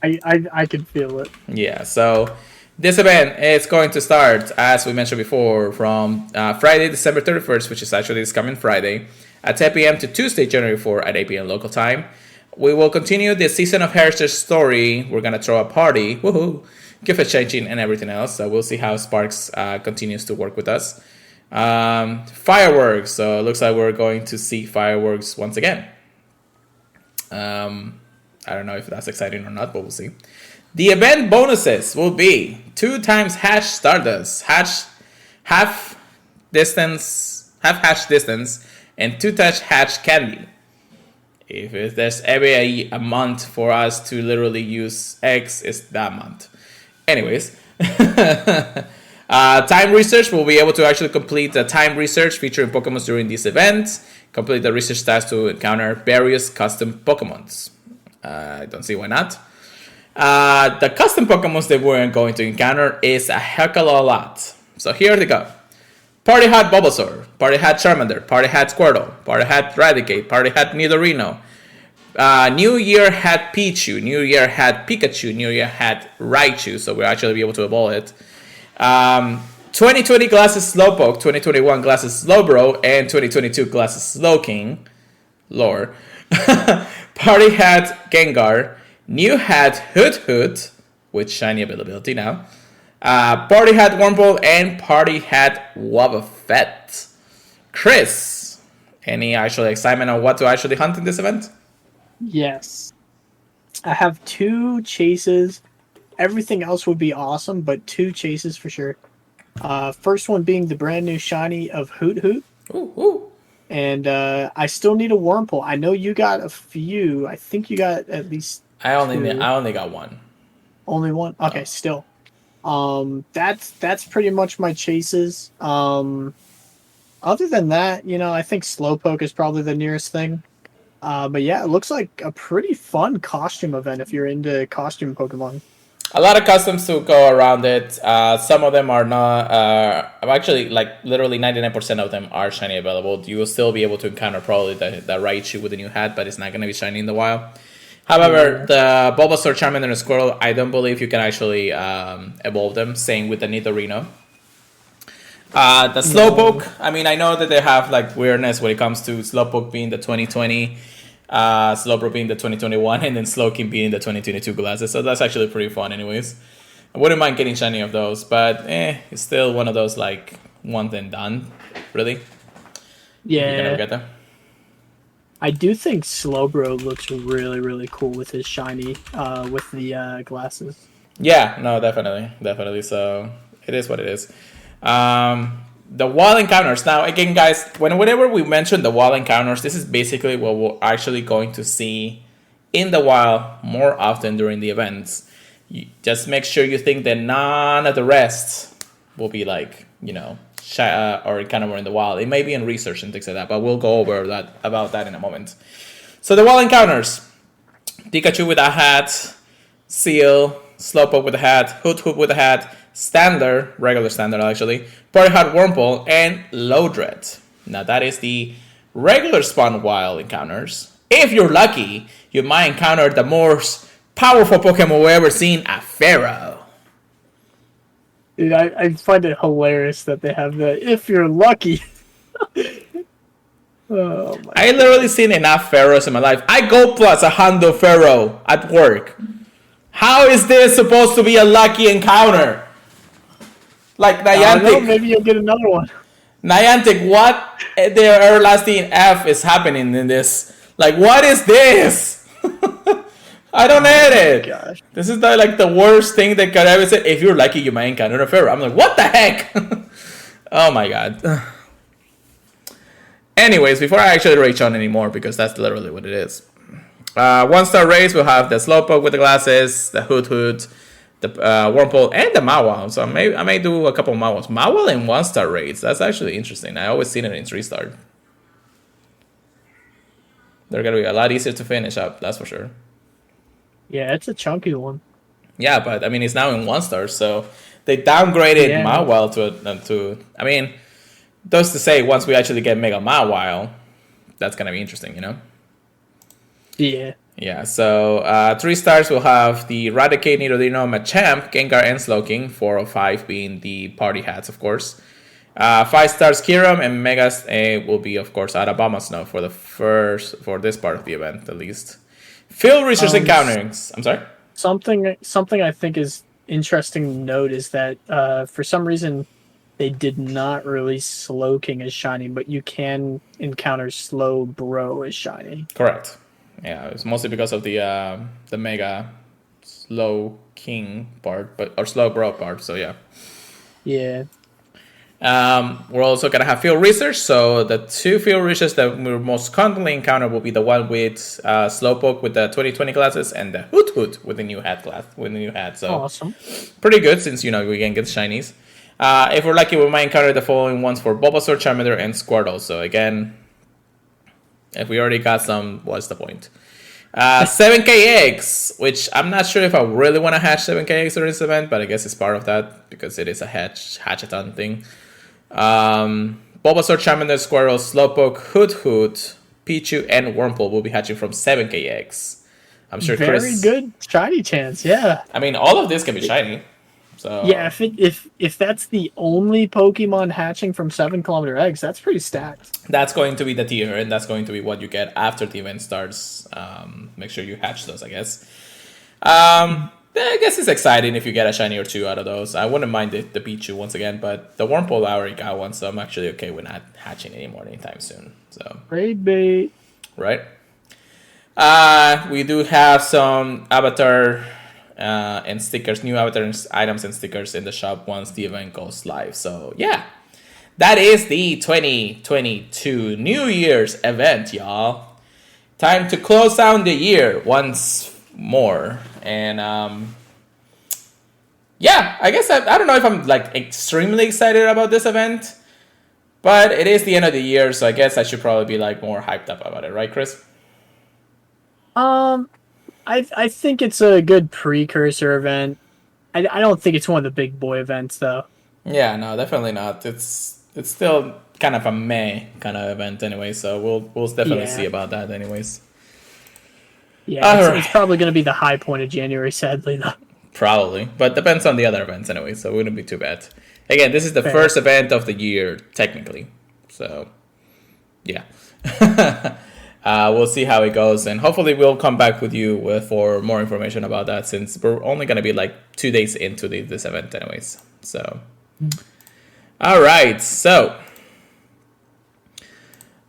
I can feel it. Yeah, so this event is going to start, as we mentioned before, from Friday, December 31st, which is actually this coming Friday, at 10 p.m. to Tuesday, January 4th at 8 p.m. local time. We will continue the Season of Heritage story. We're going to throw a party. Woohoo! Gift exchanging and everything else. So we'll see how Sparks continues to work with us. Fireworks. So it looks like we're going to see fireworks once again. I don't know if that's exciting or not, but we'll see. The event bonuses will be 2 times Hash Stardust, half hash distance, and 2 touch Hatch Candy. If there's every a month for us to literally use X, it's that month. Anyways, time research, we'll be able to actually complete the time research featuring Pokemon during this event. Complete the research task to encounter various custom Pokemons. I don't see why not. The custom Pokemons that we're going to encounter is a heck of a lot. So here they go. Party Hat Bulbasaur, Party Hat Charmander, Party Hat Squirtle, Party Hat Raticate, Party Hat Nidorino. New Year had Pichu, New Year had Pikachu, New Year had Raichu, so we'll actually be able to evolve it. 2020 Glasses Slowpoke, 2021 Glasses Slowbro, and 2022 Glasses Slowking. Lore. Party Hat Gengar, New Hat Hoot, with shiny availability now. Party Hat Wurmple and Party Hat Wobbuffet. Chris, any actual excitement on what to actually hunt in this event? Yes. I have 2 chases. Everything else would be awesome, but 2 chases for sure. First one being the brand new shiny of Hoot. Ooh. And I still need a Wurmple. I know you got a few. I think you got at least I only got one. Only one? Okay, still. That's pretty much my chases. Other than that, I think Slowpoke is probably the nearest thing. But yeah, it looks like a pretty fun costume event if you're into costume Pokemon. A lot of customs to go around it. Some of them are not. Actually, like literally 99% of them are shiny available. You will still be able to encounter probably the Raichu with the new hat, but it's not going to be shiny in the wild. However, the Bulbasaur, Charmander, and Squirtle, I don't believe you can actually evolve them. Same with the Nidorino. The Slowpoke, I mean, I know that they have like weirdness when it comes to Slowpoke being the 2020, Slowbro being the 2021, and then Slowking being the 2022 glasses. So that's actually pretty fun, anyways. I wouldn't mind getting shiny of those, but it's still one of those like one and done, really. Yeah, you can never get them. I do think Slowbro looks really, really cool with his shiny, with the glasses. Yeah, no, definitely. So it is what it is. The wall encounters. Now, again, guys, whenever we mention the wall encounters, this is basically what we're actually going to see in the wild more often during the events. You just make sure you think that none of the rest will be like, or encounter in the wild. It may be in research and things like that, but we'll go over about that in a moment. So the wall encounters. Pikachu with a hat, Seal, Slowpoke with a hat, Hoot with a hat, regular standard actually, Purified Wurmple, and Lodred. Now that is the regular spawn wild encounters. If you're lucky, you might encounter the most powerful Pokemon we've ever seen, a Pharaoh. Dude, I find it hilarious that they have the if you're lucky. Oh my I literally seen enough Pharaohs in my life. I go plus a Hondo Pharaoh at work. How is this supposed to be a lucky encounter? Like Niantic. Maybe you'll get another one. Niantic, what the everlasting F is happening in this? Like, what is this? I don't get it. Gosh. This is the worst thing that could ever say. If you're lucky, you might encounter a Pharaoh. I'm like, what the heck? Oh my god. Anyways, before I actually rage on anymore, because that's literally what it is. 1-star race, we'll have the Slowpoke with the glasses, the Hoot, the Wurmple, and the Mawile. So I may do a couple of Mawiles. Mawile in 1-star raids. That's actually interesting. I always seen it in 3-star. They're going to be a lot easier to finish up, that's for sure. Yeah, it's a chunky one. Yeah, but I mean, it's now in 1-star, so they downgraded Mawile to. I mean, those to say, once we actually get Mega Mawile, that's going to be interesting, Yeah. Yeah, so 3 stars will have the Raticate, Nidorino, Machamp, Gengar, and Slowking. 4 or 5 being the party hats, of course. 5 stars Kyurem, and Megas will be, of course, Alabama Snow for this part of the event, at least. Field Research Encounterings. I'm sorry? Something I think is interesting to note is that for some reason they did not release Slowking as shiny, but you can encounter Slowbro as shiny. Correct. Yeah, it's mostly because of the Mega Slowking part, or Slowbro part. So yeah. Yeah. We're also gonna have field research. So the 2 field research that we'll most commonly encounter will be the one with Slowpoke with the 2020 glasses, and the Hoot with the new hat. So awesome. Pretty good, since we can get shinies. If we're lucky, we might encounter the following ones for Bulbasaur, Charmander, and Squirtle. So again, if we already got some, what's the point? 7k eggs, which I'm not sure if I really want to hatch 7k eggs during this event, but I guess it's part of that because it is a hatchathon thing. Bulbasaur, Charmander, Squirtle, Slowpoke, Hoot, Pichu, and Wurmple will be hatching from 7k eggs. I'm sure Very good shiny chance, yeah. I mean, all of this can be shiny. So yeah, if that's the only Pokemon hatching from 7-kilometer eggs, that's pretty stacked. That's going to be the tier, and that's going to be what you get after the event starts. Make sure you hatch those, I guess. I guess it's exciting if you get a shiny or 2 out of those. I wouldn't mind the Pichu once again, but the Wurmple I already got one, so I'm actually okay with not hatching anymore anytime soon. So great bait. Right. We do have some avatar and stickers, new avatar items and stickers in the shop once the event goes live. So yeah, that is the 2022 New Year's event, y'all. Time to close down the year once more. And yeah, I guess I don't know if I'm like extremely excited about this event, but it is the end of the year, so I guess I should probably be like more hyped up about it, right, Chris? Um, I think it's a good precursor event. I don't think it's one of the big boy events though. Yeah, no, definitely not. It's still kind of a meh kind of event anyway, so we'll definitely see Yeah, about that anyways. yeah, All it's right, probably going to be the high point of January, sadly though. probably, but depends on the other events anyway, so it wouldn't be too bad. Again, this is the Fair. first event of the year technically, so yeah. We'll see how it goes, and hopefully we'll come back with you for more information about that, since we're only gonna be like 2 days into this event anyways. So, all right, so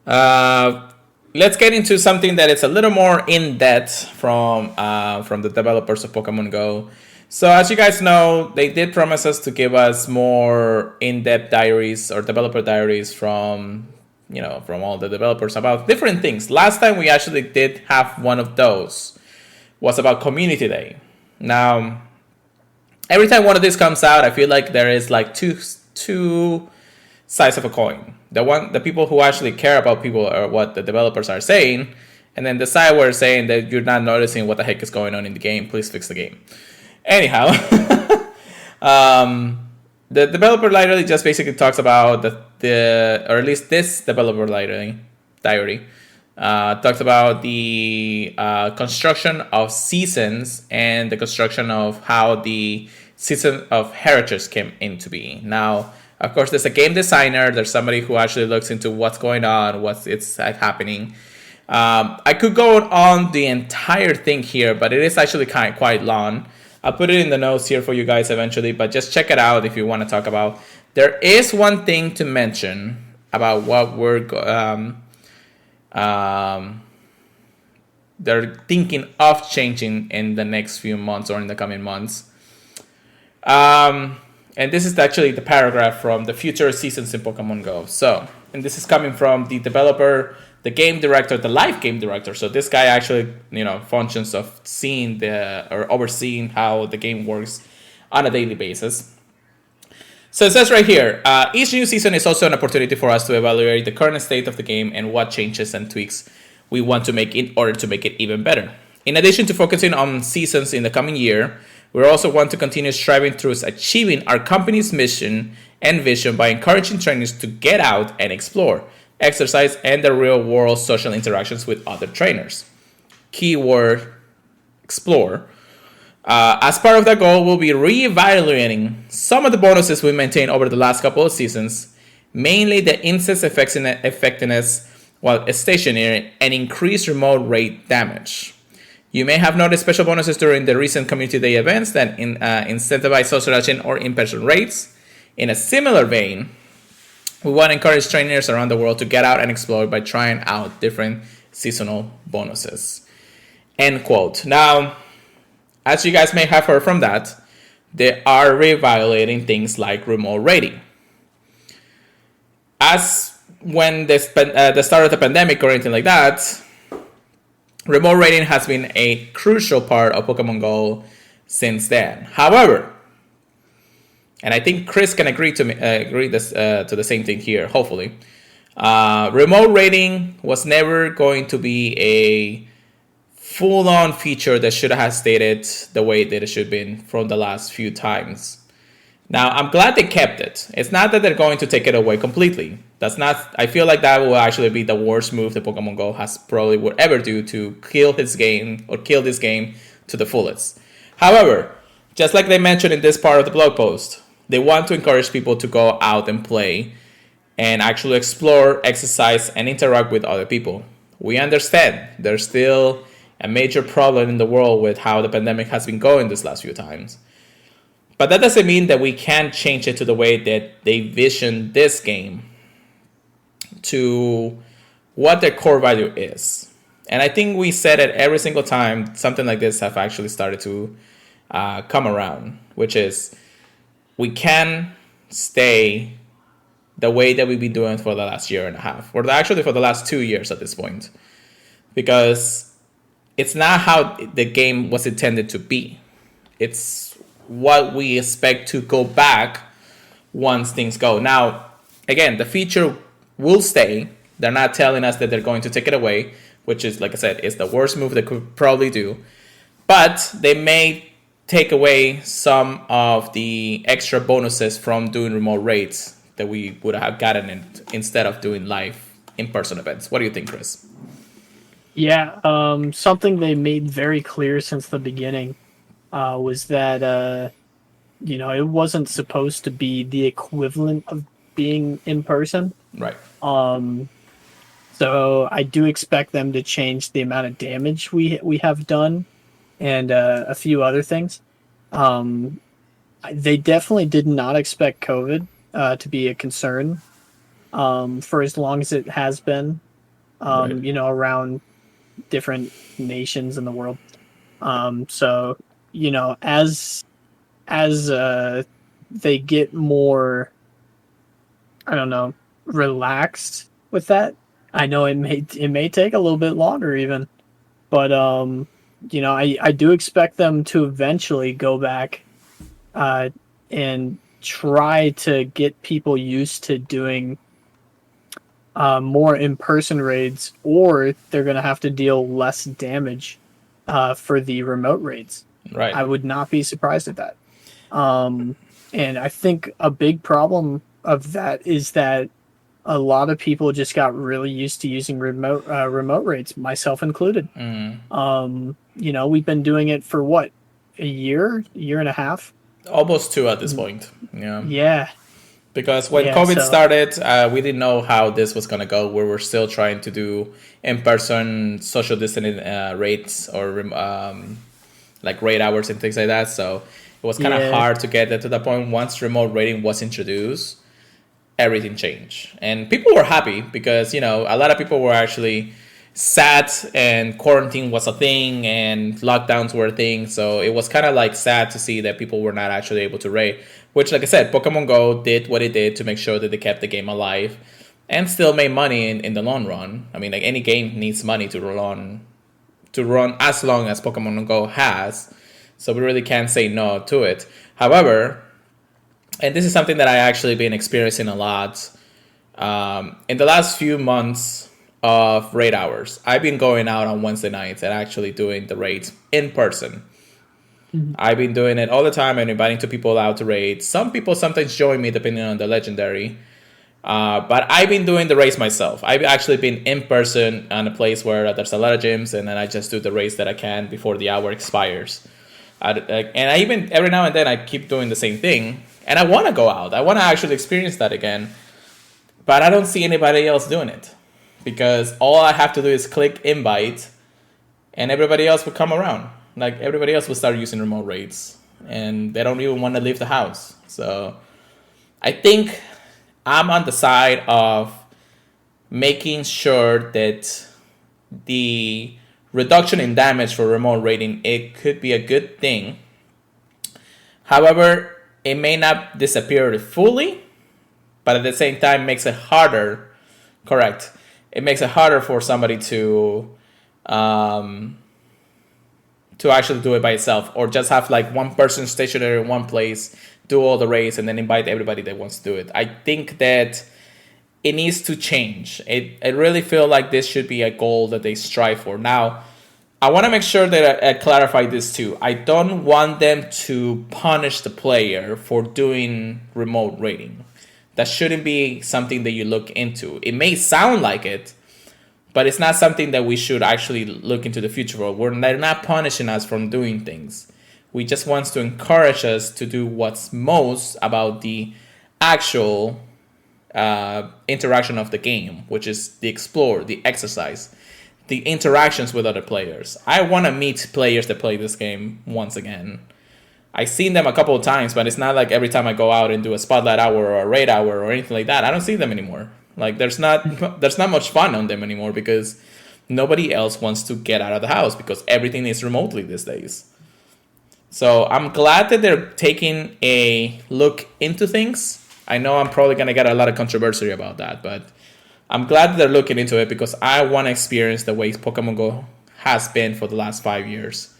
uh, let's get into something that is a little more in depth from the developers of Pokemon Go. So as you guys know, they did promise us to give us more in-depth diaries or developer diaries from all the developers about different things. Last time we actually did have one of those was about Community Day. Now, every time one of these comes out, I feel like there is like two sides of a coin. The people who actually care about people or what the developers are saying, and then the side where saying that you're not noticing what the heck is going on in the game. Please fix the game. Anyhow, the developer library just basically talks about the or at least this developer diary talks about the construction of seasons and the construction of how the season of heritage came into being. Now, of course, there's a game designer. There's somebody who actually looks into what's going on, what's happening. I could go on the entire thing here, but it is actually quite long. I'll put it in the notes here for you guys eventually, but just check it out if you want to talk about. There is one thing to mention about what they're thinking of changing in the next few months or in the coming months. And this is actually the paragraph from the future seasons in Pokemon Go. So, and this is coming from the developer, the game director, the live game director. So this guy actually, functions of seeing or overseeing how the game works on a daily basis. So it says right here, each new season is also an opportunity for us to evaluate the current state of the game and what changes and tweaks we want to make in order to make it even better. In addition to focusing on seasons in the coming year, we also want to continue striving towards achieving our company's mission and vision by encouraging trainers to get out and explore, exercise, and the real-world social interactions with other trainers. Keyword, explore. As part of that goal, we'll be re-evaluating some of the bonuses we maintained over the last couple of seasons, mainly the insect effectiveness while stationary and increased remote rate damage. You may have noticed special bonuses during the recent Community Day events that incentivize social action or in-person rates. In a similar vein, we want to encourage trainers around the world to get out and explore by trying out different seasonal bonuses. End quote. Now, as you guys may have heard from that, they are reevaluating things like remote rating. As when the start of the pandemic or anything like that, remote rating has been a crucial part of Pokemon Go since then. However, and I think Chris can agree to the same thing here, hopefully, remote rating was never going to be a full-on feature that should have stated the way that it should have been from the last few times. Now, I'm glad they kept it. It's not that they're going to take it away completely. That's not. I feel like that will actually be the worst move that Pokemon Go has probably would ever do to kill this game to the fullest. However, just like they mentioned in this part of the blog post, they want to encourage people to go out and play and actually explore, exercise, and interact with other people. We understand there's still a major problem in the world with how the pandemic has been going this last few times. But that doesn't mean that we can't change it to the way that they vision this game to what their core value is. And I think we said it every single time something like this have actually started to come around, which is we can stay the way that we've been doing for the last year and a half, or actually for the last 2 years at this point, because it's not how the game was intended to be. It's what we expect to go back once things go. Now, again, the feature will stay. They're not telling us that they're going to take it away, which is, like I said, is the worst move they could probably do. But they may take away some of the extra bonuses from doing remote raids that we would have gotten instead of doing live in-person events. What do you think, Chris? Yeah, something they made very clear since the beginning was that it wasn't supposed to be the equivalent of being in person. Right. So I do expect them to change the amount of damage we have done, and a few other things. They definitely did not expect COVID to be a concern for as long as it has been. Right. Around different nations in the world. So as they get more, I don't know, relaxed with that. I know it may take a little bit longer even, but I do expect them to eventually go back and try to get people used to doing more in-person raids, or they're going to have to deal less damage for the remote raids. Right. I would not be surprised at that. And I think a big problem of that is that a lot of people just got really used to using remote raids, myself included. We've been doing it for what, a year and a half? Almost 2 at this point. Yeah. Yeah. Because when COVID started, we didn't know how this was going to go. We were still trying to do in-person social distancing rates or like raid hours and things like that. So it was kind of hard to get that to the point. Once remote raiding was introduced, everything changed. And people were happy because, a lot of people were actually sad and quarantine was a thing and lockdowns were a thing. So it was kind of like sad to see that people were not actually able to raid. Which, like I said, Pokemon Go did what it did to make sure that they kept the game alive and still made money in the long run. I mean, like any game needs money to run as long as Pokemon Go has. So we really can't say no to it. However, and this is something that I actually been experiencing a lot in the last few months of raid hours. I've been going out on Wednesday nights and actually doing the raids in person. I've been doing it all the time and inviting two people out to raid. Some people sometimes join me depending on the legendary. But I've been doing the race myself. I've actually been in person on a place where there's a lot of gyms, and then I just do the race that I can before the hour expires. And I even, every now and then, I keep doing the same thing. And I want to go out. I want to actually experience that again. But I don't see anybody else doing it. Because all I have to do is click invite, and everybody else will come around. Like, everybody else will start using remote raids. And they don't even want to leave the house. So, I think I'm on the side of making sure that the reduction in damage for remote raiding, it could be a good thing. However, it may not disappear fully, but at the same time makes it harder. Correct. It makes it harder for somebody to actually do it by itself, or just have like one person stationary in one place, do all the raids, and then invite everybody that wants to do it. I think that it needs to change. I really feel like this should be a goal that they strive for. Now, I want to make sure that I clarify this too. I don't want them to punish the player for doing remote raiding. That shouldn't be something that you look into. It may sound like it, but it's not something that we should actually look into the future for. They're not punishing us from doing things. We just want to encourage us to do what's most about the actual interaction of the game, which is the explore, the exercise, the interactions with other players. I want to meet players that play this game once again. I've seen them a couple of times, but it's not like every time I go out and do a spotlight hour or a raid hour or anything like that. I don't see them anymore. Like there's not much fun on them anymore because nobody else wants to get out of the house because everything is remotely these days. So I'm glad that they're taking a look into things. I know I'm probably going to get a lot of controversy about that, but I'm glad that they're looking into it because I want to experience the way Pokemon Go has been for the last 5 years.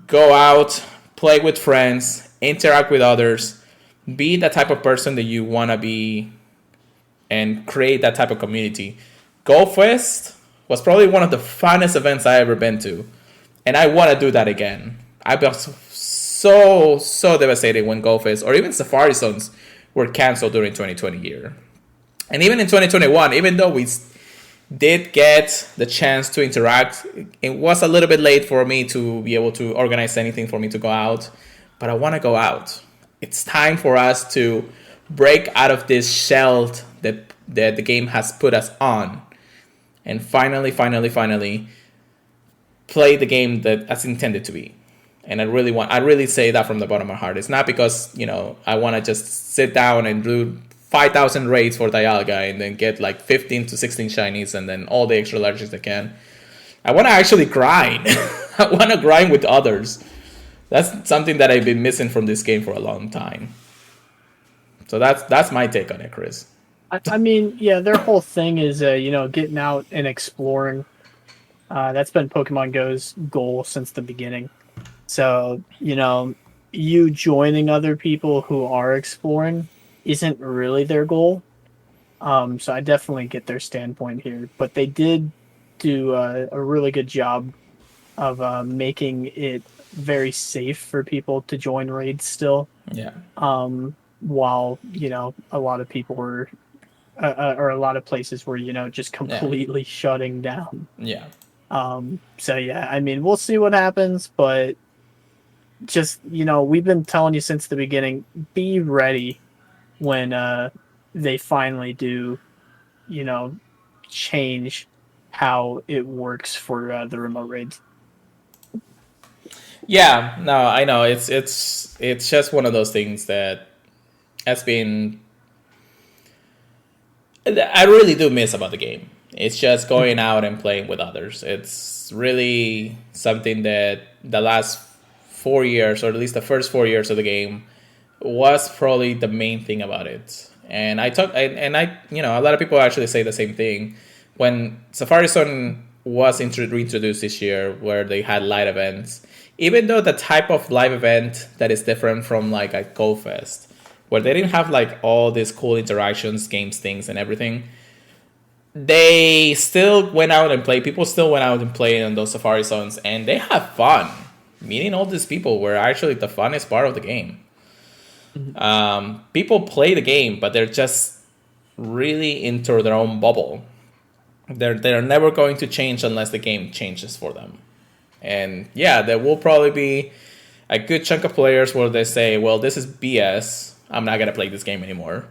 Go out, play with friends, interact with others, be the type of person that you want to be, and create that type of community. Go Fest was probably one of the funnest events I ever been to, and I want to do that again. I was so devastated when Go Fest or even Safari Zones were canceled during 2020 year, and even in 2021, even though we did get the chance to interact, it was a little bit late for me to be able to organize anything for me to go out, but I want to go out. It's time for us to break out of this shell that the game has put us on, and finally play the game that it's intended to be. And I really say that from the bottom of my heart. It's not because, I want to just sit down and do 5,000 raids for Dialga and then get like 15 to 16 shinies and then all the extra larges I can. I want to actually grind. I want to grind with others. That's something that I've been missing from this game for a long time. So that's my take on it, Chris. I mean, yeah, their whole thing is, getting out and exploring. That's been Pokemon Go's goal since the beginning. So, you joining other people who are exploring isn't really their goal. So I definitely get their standpoint here. But they did do a really good job of making it very safe for people to join raids still. Yeah. While, a lot of people were, or a lot of places were, just completely shutting down. Yeah. So yeah, I mean, we'll see what happens, but just, we've been telling you since the beginning, be ready when they finally do, change how it works for the remote raids. Yeah, no, I know. It's just one of those things that has been, I really do miss about the game. It's just going out and playing with others. It's really something that the last 4 years, or at least the first 4 years of the game, was probably the main thing about it. And a lot of people actually say the same thing. When Safari Zone was reintroduced this year, where they had live events, even though the type of live event that is different from like a Go Fest, where they didn't have like all these cool interactions, games, things, and everything, they still went out and played. People still went out and played on those Safari Zones, and they have fun. Meeting all these people were actually the funnest part of the game. Mm-hmm. People play the game, but they're just really into their own bubble. They're never going to change unless the game changes for them. And yeah, there will probably be a good chunk of players where they say, well, this is BS. I'm not going to play this game anymore.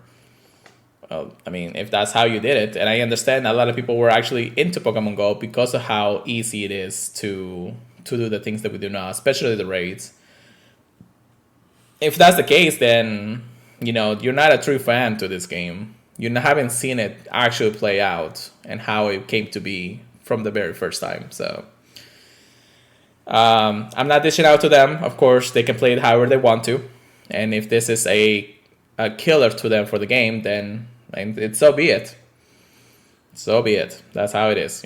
Well, I mean, if that's how you did it, and I understand a lot of people were actually into Pokemon Go because of how easy it is to do the things that we do now, especially the raids. If that's the case, then, you're not a true fan to this game. You haven't seen it actually play out and how it came to be from the very first time. So I'm not dishing out to them. Of course, they can play it however they want to. And if this is a killer to them for the game, then so be it. So be it. That's how it is,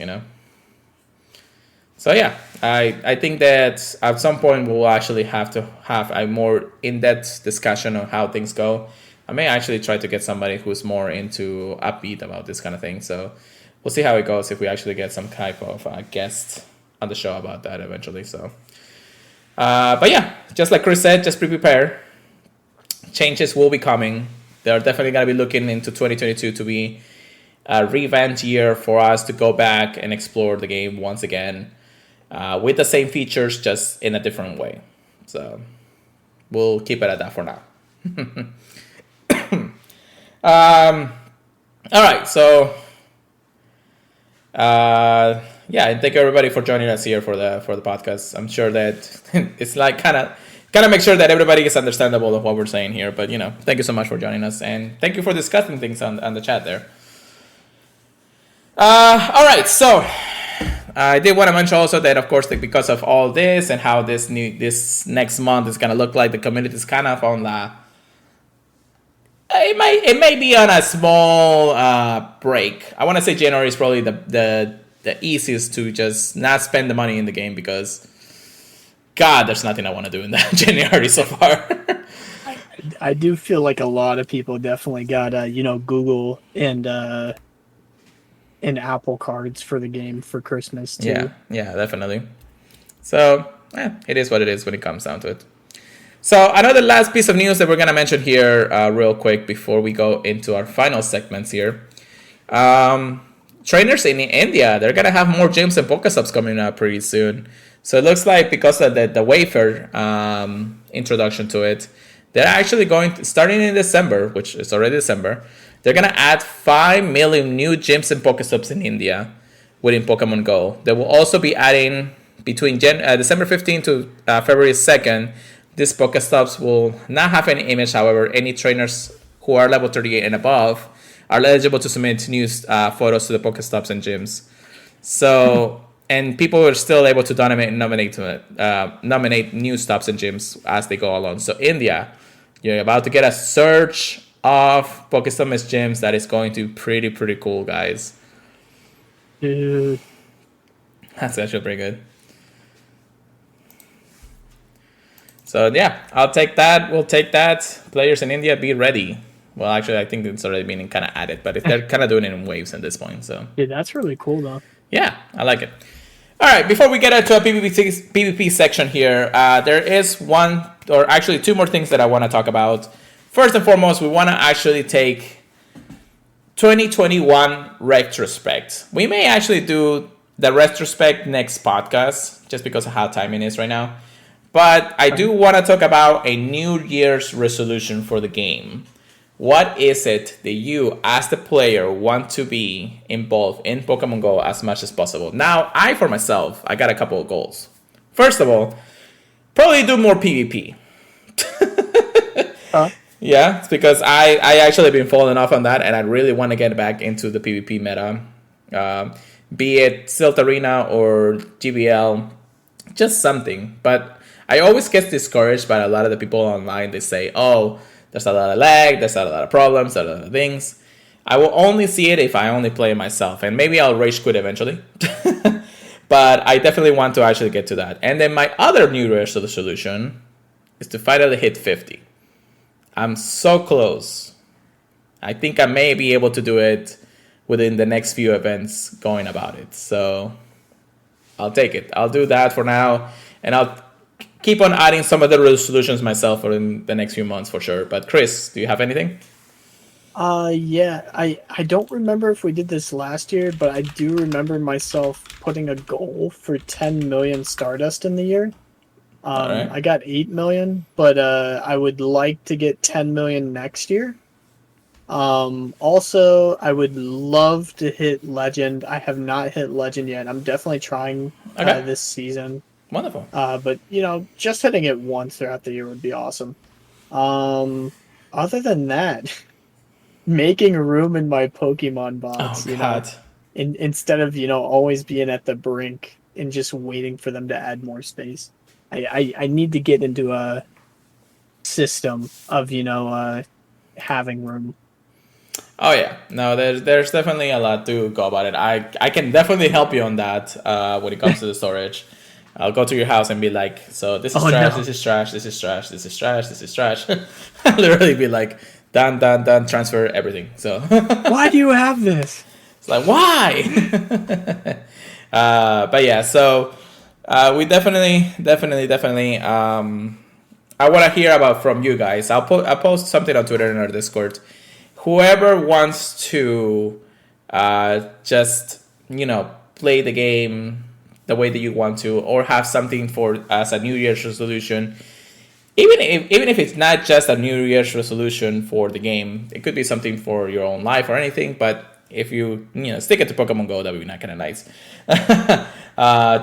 So yeah, I think that at some point we'll actually have to have a more in-depth discussion on how things go. I may actually try to get somebody who's more into upbeat about this kind of thing. So we'll see how it goes if we actually get some type of guest on the show about that eventually. So, but yeah, just like Chris said, just prepare. Changes will be coming. They're definitely going to be looking into 2022 to be a revamped year for us to go back and explore the game once again. With the same features, just in a different way. So we'll keep it at that for now. All right, so yeah, and thank you everybody for joining us here for the podcast. I'm sure that it's like kind of make sure that everybody is understandable of what we're saying here. But thank you so much for joining us, and thank you for discussing things on the chat there. All right, so I did want to mention also that, of course, because of all this and how this next month is gonna look like, the community is kind of on the. It may be on a small break. I want to say January is probably the easiest to just not spend the money in the game, because God, there's nothing I want to do in that January so far. I do feel like a lot of people definitely got Google and Apple cards for the game for Christmas too. Yeah, definitely. So, it is what it is when it comes down to it. So, another last piece of news that we're going to mention here real quick before we go into our final segments here. Trainers in India, they're going to have more gyms and Pokestops coming up pretty soon. So, it looks like because of the wafer introduction to it, they're actually starting in December, which is already December, they're going to add 5 million new gyms and Pokestops in India within Pokemon Go. They will also be adding between December 15th to February 2nd. These Pokestops will not have any image. However, any trainers who are level 38 and above are eligible to submit new photos to the Pokestops and gyms. So, and people are still able to nominate new stops and gyms as they go along. So, India, you're about to get a surge of Pokestops gyms that is going to be pretty cool, guys. Dude. That's actually pretty good. So yeah, I'll take that. We'll take that. Players in India, be ready. Well, actually, I think it's already been kind of added, but they're kind of doing it in waves at this point. So yeah, that's really cool though. Yeah, I like it. All right, before we get into a PvP section here, there is one, or actually two more things that I want to talk about. First and foremost, we want to actually take 2021 retrospect. We may actually do the retrospect next podcast, just because of how timing is right now. But I do want to talk about a New Year's resolution for the game. What is it that you, as the player, want to be involved in Pokemon Go as much as possible? Now, for myself, I got a couple of goals. First of all, probably do more PvP. Yeah, it's because I actually been falling off on that, and I really want to get back into the PvP meta. Be it Silt Arena or GBL, just something. But I always get discouraged by a lot of the people online. They say, oh, there's a lot of lag, there's a lot of problems, a lot of things. I will only see it if I only play it myself, and maybe I'll rage quit eventually. But I definitely want to actually get to that. And then my other New Year's resolution is to finally hit 50. I'm so close. I think I may be able to do it within the next few events going about it. So I'll take it. I'll do that for now, and I'll keep on adding some of the resolutions myself for in the next few months for sure. But Chris, do you have anything? Yeah, I don't remember if we did this last year, but I do remember myself putting a goal for 10 million Stardust in the year. Right. I got 8 million, but I would like to get 10 million next year. Also, I would love to hit Legend. I have not hit Legend yet. I'm definitely trying this season. Wonderful. But, just hitting it once throughout the year would be awesome. Other than that, making room in my Pokemon box, instead of, always being at the brink and just waiting for them to add more space. I need to get into a system of, having room. Oh, yeah. No, there's definitely a lot to go about it. I can definitely help you on that when it comes to the storage. I'll go to your house and be like, so this is trash, no. This is trash, this is trash, this is trash, this is trash. I'll literally be like, done, transfer everything. So why do you have this? It's like, why? But yeah, so we definitely. I want to hear about from you guys. I'll post something on Twitter and our Discord. Whoever wants to just play the game the way that you want to, or have something for as a New Year's resolution, even if it's not just a New Year's resolution for the game, it could be something for your own life or anything. But if you stick it to Pokemon Go, that would be not kind of nice.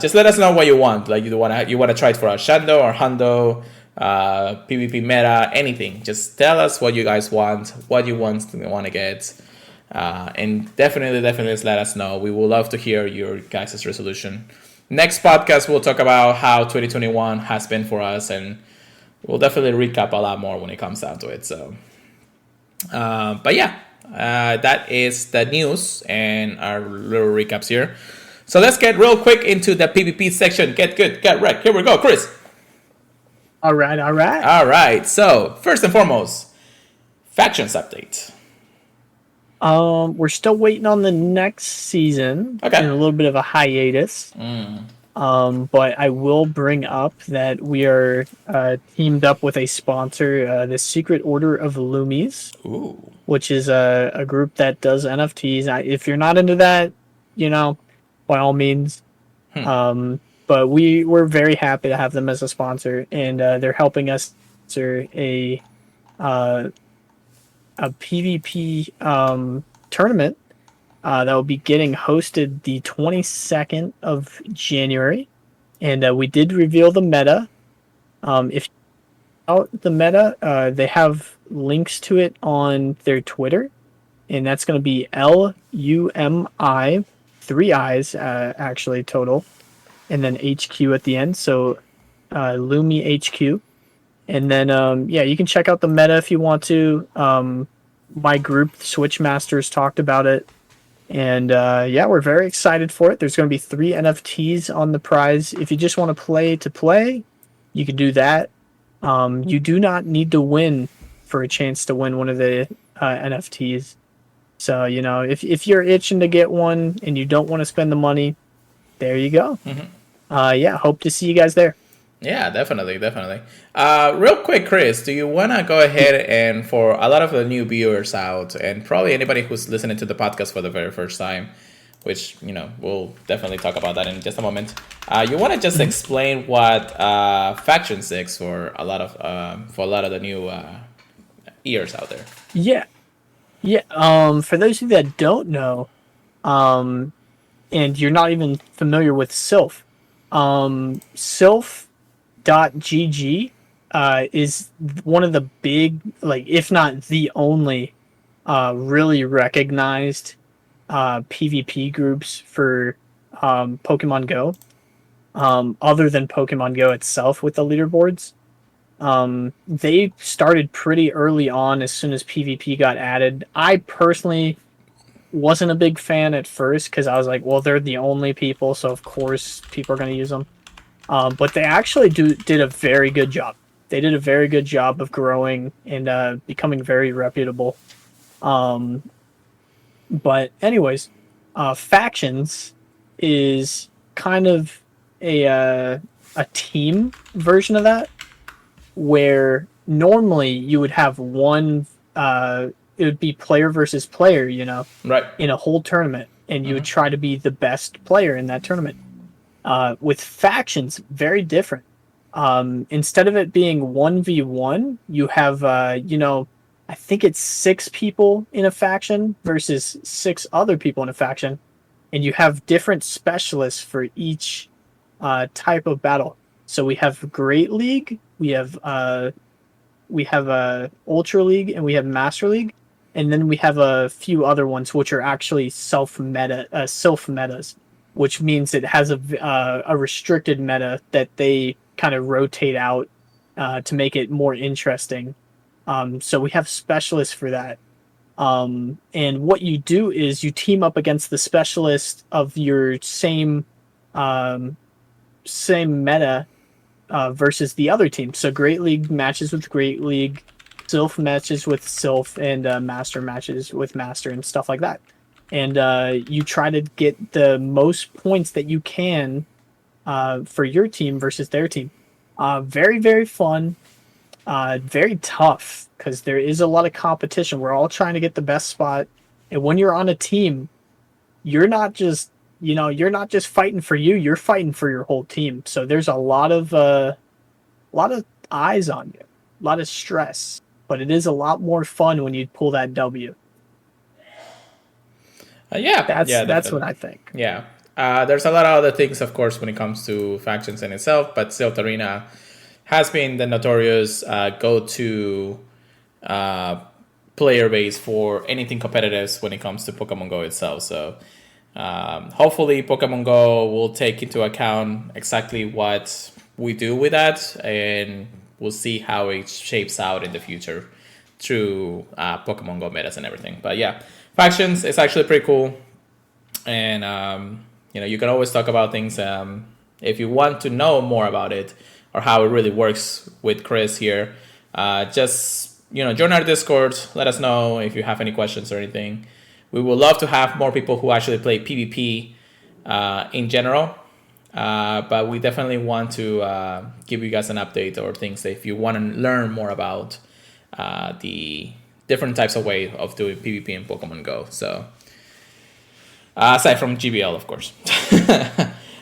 Just let us know what you want. Like you want to try it for a Shando or Hundo, PvP meta, anything. Just tell us what you guys want, what you want to get, and definitely let us know. We would love to hear your guys' resolution. Next podcast, we'll talk about how 2021 has been for us, and we'll definitely recap a lot more when it comes down to it. So, but yeah, that is the news and our little recaps here. So let's get real quick into the PvP section. Get good, get wrecked. Here we go, Chris. All right, all right. All right. So first and foremost, factions update. We're still waiting on the next season in a Okay. little bit of a hiatus. But I will bring up that we are teamed up with a sponsor, the Secret Order of Loomies, Ooh. which is a group that does NFTs. If you're not into that, by all means. But we're very happy to have them as a sponsor, and they're helping us sponsor uh, a PvP tournament that will be getting hosted the 22nd of January. And we did reveal the meta. If out the meta, they have links to it on their Twitter, and that's going to be LUMI, three I's actually total, and then HQ at the end. So Lumi HQ. And then, yeah, you can check out the meta if you want to. My group, Switchmasters, talked about it. And yeah, we're very excited for it. There's going to be 3 NFTs on the prize. If you just want to play, you can do that. You do not need to win for a chance to win one of the NFTs. So, if you're itching to get one and you don't want to spend the money, there you go. Yeah, hope to see you guys there. Yeah, definitely. Real quick, Chris, do you want to go ahead and, for a lot of the new viewers out, and probably anybody who's listening to the podcast for the very first time, which, we'll definitely talk about that in just a moment, you want to just explain what Faction 6 for a lot of the new ears out there? Yeah. For those of you that don't know, and you're not even familiar with Sylph, Sylph.gg is one of the big, if not the only, really recognized PvP groups for Pokemon Go, other than Pokemon Go itself with the leaderboards. They started pretty early on as soon as PvP got added. I personally wasn't a big fan at first because I was like, well, they're the only people, so of course people are going to use them. But they actually did a very good job. They did a very good job of growing and becoming very reputable. But anyways, Factions is kind of a team version of that, where normally you would have one. It would be player versus player, Right. in a whole tournament, and you would try to be the best player in that tournament. With Factions, very different. Instead of it being 1v1, you have, I think it's 6 people in a faction versus 6 other people in a faction, and you have different specialists for each type of battle. So we have Great League, we have Ultra League, and we have Master League, and then we have a few other ones which are actually self metas, which means it has a restricted meta that they kind of rotate out to make it more interesting. So we have specialists for that. And what you do is you team up against the specialist of your same meta versus the other team. So Great League matches with Great League, Sylph matches with Sylph, and Master matches with Master and stuff like that. And you try to get the most points that you can for your team versus their team. Very, very fun. Very tough because there is a lot of competition. We're all trying to get the best spot. And when you're on a team, you're not just fighting for you. You're fighting for your whole team. So there's a lot of eyes on you, a lot of stress. But it is a lot more fun when you pull that W. That's what I think. Yeah. There's a lot of other things, of course, when it comes to Factions in itself, but Silph Arena has been the notorious go-to player base for anything competitive when it comes to Pokemon Go itself. So hopefully Pokemon Go will take into account exactly what we do with that, and we'll see how it shapes out in the future through Pokemon Go metas and everything. But yeah, Factions is actually pretty cool. And, you can always talk about things. If you want to know more about it, or how it really works with Chris here, just join our Discord. Let us know if you have any questions or anything. We would love to have more people who actually play PvP in general. But we definitely want to give you guys an update or things that if you want to learn more about the different types of way of doing PvP in Pokemon Go. So aside from GBL, of course.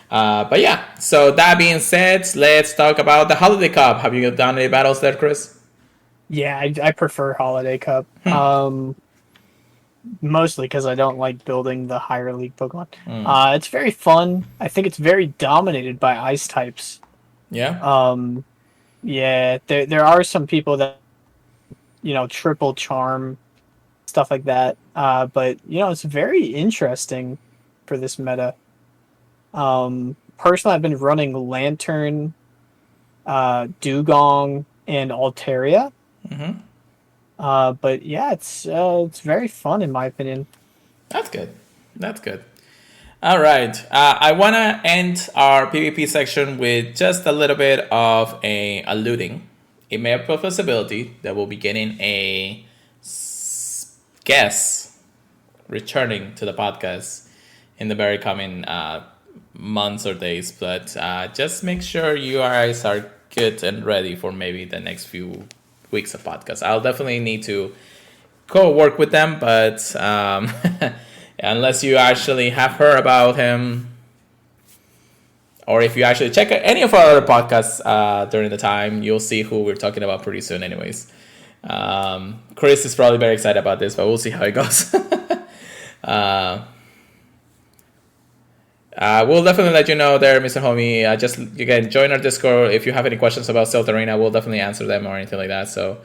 But yeah, so that being said, let's talk about the Holiday Cup. Have you done any battles there, Chris? Yeah, I prefer Holiday Cup. Mostly because I don't like building the higher league Pokemon. It's very fun. I think it's very dominated by ice types. Yeah. Yeah, there are some people that triple charm, stuff like that. But it's very interesting for this meta. Personally, I've been running Lantern, Dugong, and Altaria. But yeah, it's very fun in my opinion. That's good. That's good. All right. I want to end our PvP section with just a little bit of a alluding. It may have a possibility that we'll be getting a guest returning to the podcast in the very coming months or days. But just make sure you guys are good and ready for maybe the next few weeks of podcast. I'll definitely need to co-work with them, but unless you actually have heard about him, or if you actually check any of our other podcasts during the time, you'll see who we're talking about pretty soon anyways. Chris is probably very excited about this, but we'll see how it goes. We'll definitely let you know there, Mr. Homie. Just, again, join our Discord. If you have any questions about Stealth Arena, we'll definitely answer them or anything like that. So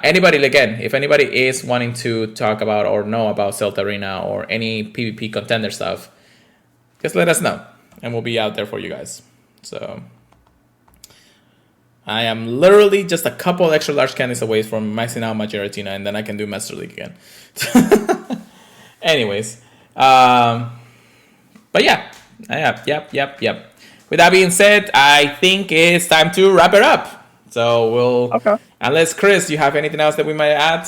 anybody, again, if anybody is wanting to talk about or know about Stealth Arena or any PvP contender stuff, just let us know, and we'll be out there for you guys. So I am literally just a couple extra large candies away from maxing out my Giratina, and then I can do Master League again. Anyways, but yeah, yep. With that being said, I think it's time to wrap it up. So unless Chris, you have anything else that we might add?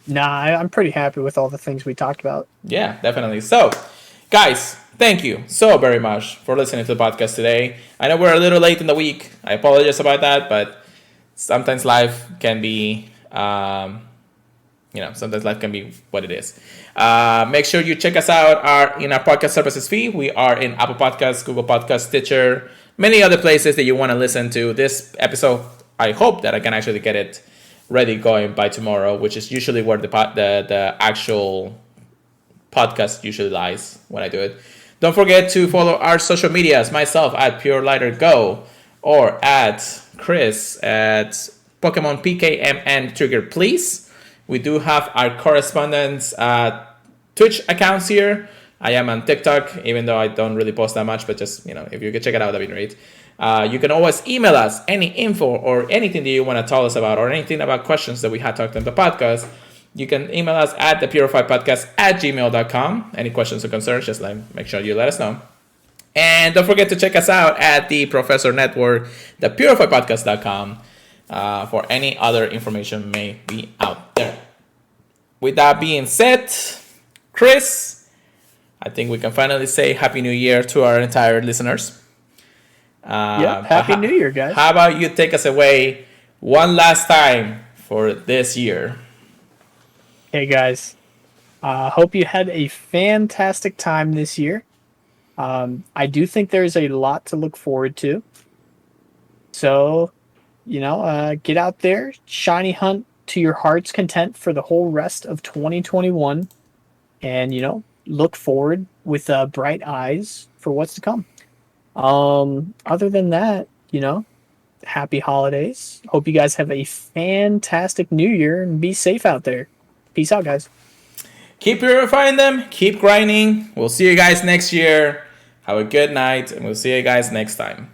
Nah, I'm pretty happy with all the things we talked about. Yeah, definitely. So, guys, thank you so very much for listening to the podcast today. I know we're a little late in the week. I apologize about that, but sometimes life can be, sometimes life can be what it is. Make sure you check us out in our podcast services feed. We are in Apple Podcasts, Google Podcasts, Stitcher, many other places that you want to listen to. This episode, I hope that I can actually get it ready going by tomorrow, which is usually where the actual podcast usually lies when I do it. Don't forget to follow our social medias, myself at PureLighterGo or at Chris at Pokemon PKMN Trigger Please. We do have our correspondence Twitch accounts here. I am on TikTok, even though I don't really post that much, but just, if you could check it out, that'd be great. You can always email us any info or anything that you want to tell us about or anything about questions that we had talked in the podcast. You can email us at thepurifiedpodcast@gmail.com. Any questions or concerns, just make sure you let us know. And don't forget to check us out at the Professor Network, thepurifiedpodcast.com, for any other information may be out there. With that being said, Chris, I think we can finally say Happy New Year to our entire listeners. Happy New Year, guys. How about you take us away one last time for this year? Hey, guys. Hope you had a fantastic time this year. I do think there's a lot to look forward to. So, get out there, shiny hunt to your heart's content for the whole rest of 2021. And, look forward with bright eyes for what's to come. Other than that, happy holidays. Hope you guys have a fantastic new year and be safe out there. Peace out, guys. Keep purifying them. Keep grinding. We'll see you guys next year. Have a good night, and we'll see you guys next time.